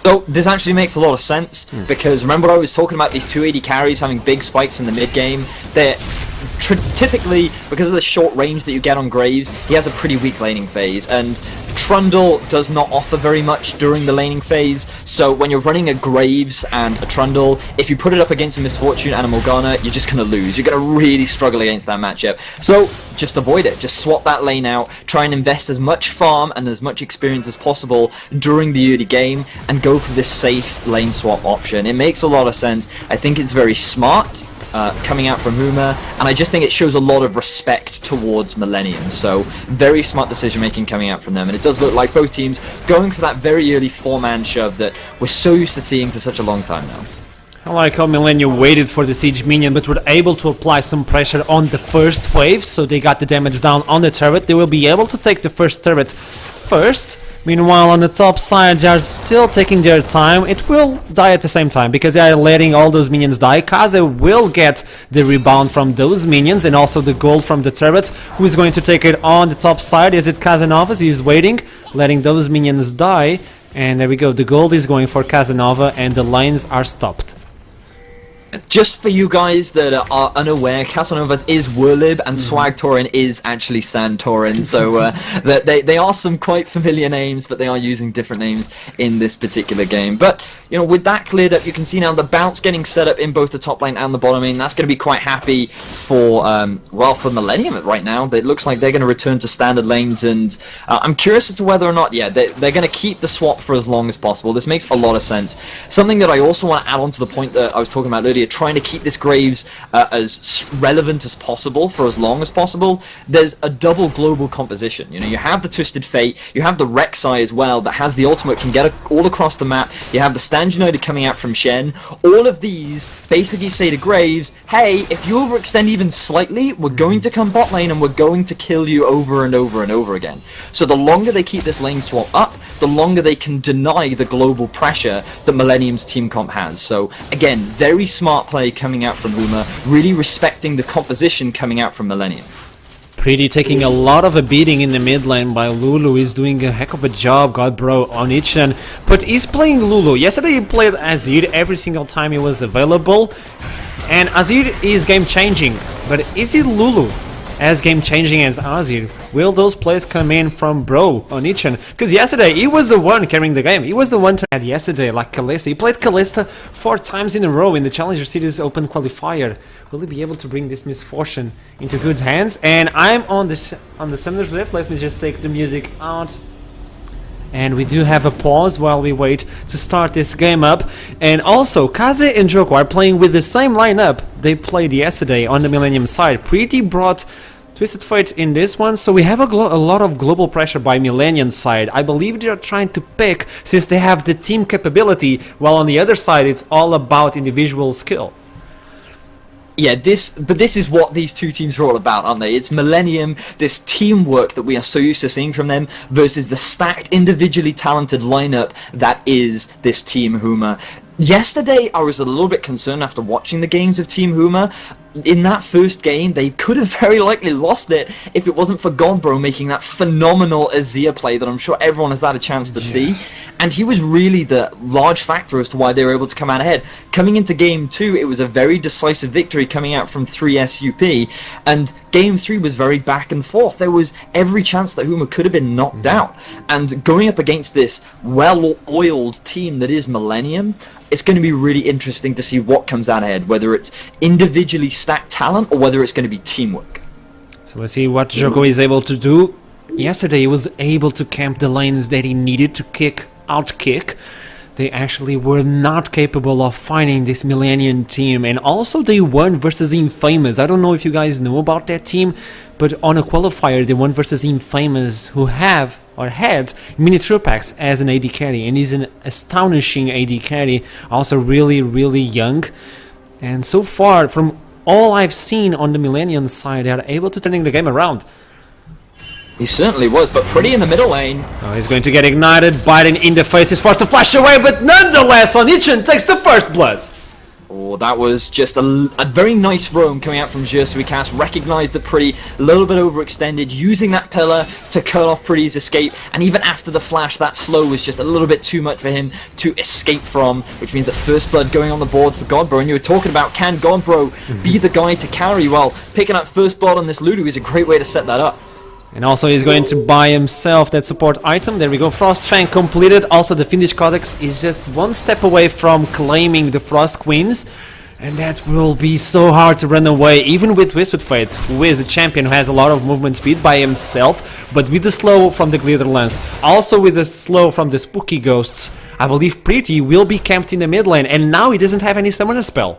So this actually makes a lot of sense, because remember I was talking about these 280 carries having big spikes in the mid game. They're typically, because of the short range that you get on Graves, he has a pretty weak laning phase, and Trundle does not offer very much during the laning phase. So when you're running a Graves and a Trundle, if you put it up against a Misfortune and a Morgana, you're just going to lose. You're going to really struggle against that matchup. So just avoid it. Just swap that lane out. Try and invest as much farm and as much experience as possible during the early game, and go for this safe lane swap option. It makes a lot of sense. I think it's very smart. Coming out from Huma, and I just think it shows a lot of respect towards Millenium. So very smart decision making coming out from them, and it does look like both teams going for that very early 4-man shove that we're so used to seeing for such a long time now.
I like how Millenium waited for the siege minion, but were able to apply some pressure on the first wave, so they got the damage down on the turret. They will be able to take the first turret first. Meanwhile, on the top side, they are still taking their time. It will die at the same time, because they are letting all those minions die. Kaze will get the rebound from those minions, and also the gold from the turret. Who is going to take it on the top side? Is it Casanova? He is waiting, letting those minions die. And there we go. The gold is going for Casanova, and the lines are stopped.
Just for you guys that are unaware, Casanovas is Werlib and Swag Tauren is actually Sand Tauren, so they are some quite familiar names, but they are using different names in this particular game. But you know, with that cleared up, you can see now the bounce getting set up in both the top lane and the bottom lane. That's going to be quite happy for well, for Millenium right now. It looks like they're going to return to standard lanes, and I'm curious as to whether or not, yeah, they're going to keep the swap for as long as possible. This makes a lot of sense. Something that I also want to add on to the point that I was talking about earlier, trying to keep this Graves as relevant as possible for as long as possible. There's a double global composition. You know, you have the Twisted Fate, you have the Rek'Sai as well that has the ultimate, can get all across the map. You have the Stand United coming out from Shen. All of these basically say to Graves, hey, if you overextend even slightly, we're going to come bot lane and we're going to kill you over and over and over again. So the longer they keep this lane swap up, the longer they can deny the global pressure that Millenium's team comp has. So again, very smart play coming out from Huma, really respecting the composition coming out from Millenium.
Pretty taking a lot of a beating in the mid lane by Lulu. He's doing a heck of a job, God bro, on Ichan. But he's playing Lulu. Yesterday he played Azir every single time he was available. And Azir is game changing. But is it Lulu as game changing as Azir? Will those plays come in from bro on Ichan? Because yesterday he was the one carrying the game. He was the one to had yesterday, like Kalista. He played Kalista 4 times in a row in the Challenger Series Open Qualifier. Will he be able to bring this Misfortune into good hands? And I'm on the Summoner's Rift. Let me just take the music out. And we do have a pause while we wait to start this game up. And also, Kaze and Joko are playing with the same lineup they played yesterday on the Millenium side. Pretty brought Twisted Fate in this one, so we have a lot of global pressure by Millennium side. I believe they are trying to pick since they have the team capability, while on the other side it's all about individual skill.
Yeah, this is what these two teams are all about, aren't they? It's Millennium, this teamwork that we are so used to seeing from them, versus the stacked, individually talented lineup that is this Team Huma. Yesterday, I was a little bit concerned after watching the games of Team Huma. In that first game, they could have very likely lost it if it wasn't for Godbro making that phenomenal Azir play that I'm sure everyone has had a chance to see. And he was really the large factor as to why they were able to come out ahead. Coming into Game 2, it was a very decisive victory coming out from 3 SUP. And Game 3 was very back and forth. There was every chance that Huma could have been knocked out. And going up against this well-oiled team that is Millennium, it's going to be really interesting to see what comes out ahead, whether it's individually stacked talent or whether it's going to be teamwork.
So let's see what Joko is able to do. Yesterday he was able to camp the lanes that he needed to out-kick. They actually were not capable of finding this Millennium team, and also they won versus Infamous. I don't know if you guys know about that team, but on a qualifier they won versus Infamous, who have or had Mini Trupax as an AD carry, and he's an astonishing AD carry, also really young. And so far, from all I've seen on the Millennium side, they are able to turn the game around.
He certainly was, but pretty in the middle lane.
Oh, he's going to get ignited. Biden in the face is forced to flash away, but nonetheless, Onichan takes the first blood.
Oh, that was just a very nice roam coming out from EUCS. Recognized that Pretty a little bit overextended, using that pillar to cut off Pretty's escape. And even after the flash, that slow was just a little bit too much for him to escape from, which means that first blood going on the board for Godbro. And you were talking about, can Godbro be the guy to carry? Well, picking up first blood on this Ludo is a great way to set that up.
And also he's going to buy himself that support item. There we go, Frost Fang completed. Also the Finnish Codex is just one step away from claiming the Frost Queens. And that will be so hard to run away, even with Twisted Fate, who is a champion who has a lot of movement speed by himself. But with the slow from the Glitter Lance, also with the slow from the Spooky Ghosts, I believe Pretty will be camped in the mid lane. And now he doesn't have any summoner spell.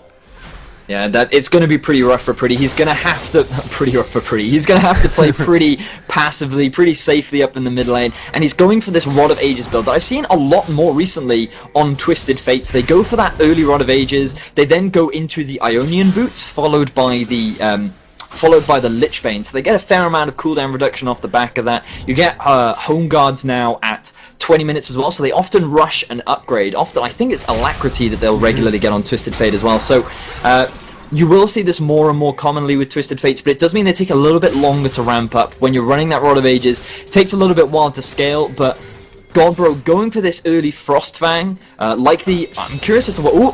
Yeah, it's going to be pretty rough for Pretty. He's going to have to He's going to have to play pretty passively, pretty safely up in the mid lane, and he's going for this Rod of Ages build that I've seen a lot more recently on Twisted Fates. They go for that early Rod of Ages. They then go into the Ionian boots, followed by the Lichbane. So they get a fair amount of cooldown reduction off the back of that. You get home guards now at 20 minutes as well, so they often rush and upgrade. Often, I think it's Alacrity that they'll regularly get on Twisted Fate as well. So you will see this more and more commonly with Twisted Fates, but it does mean they take a little bit longer to ramp up. When you're running that Rod of Ages, it takes a little bit while to scale, but Godbro going for this early Frost Fang, I'm curious as to what... Ooh,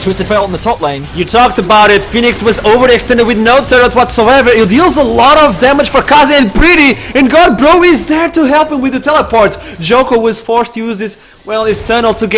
Twisted Fate on the top lane.
You talked about it, Phoenix was overextended with no turret whatsoever. It deals a lot of damage for Kaze and Pretty, and Godbro is there to help him with the teleport. Joko was forced to use this, well, his tunnel to get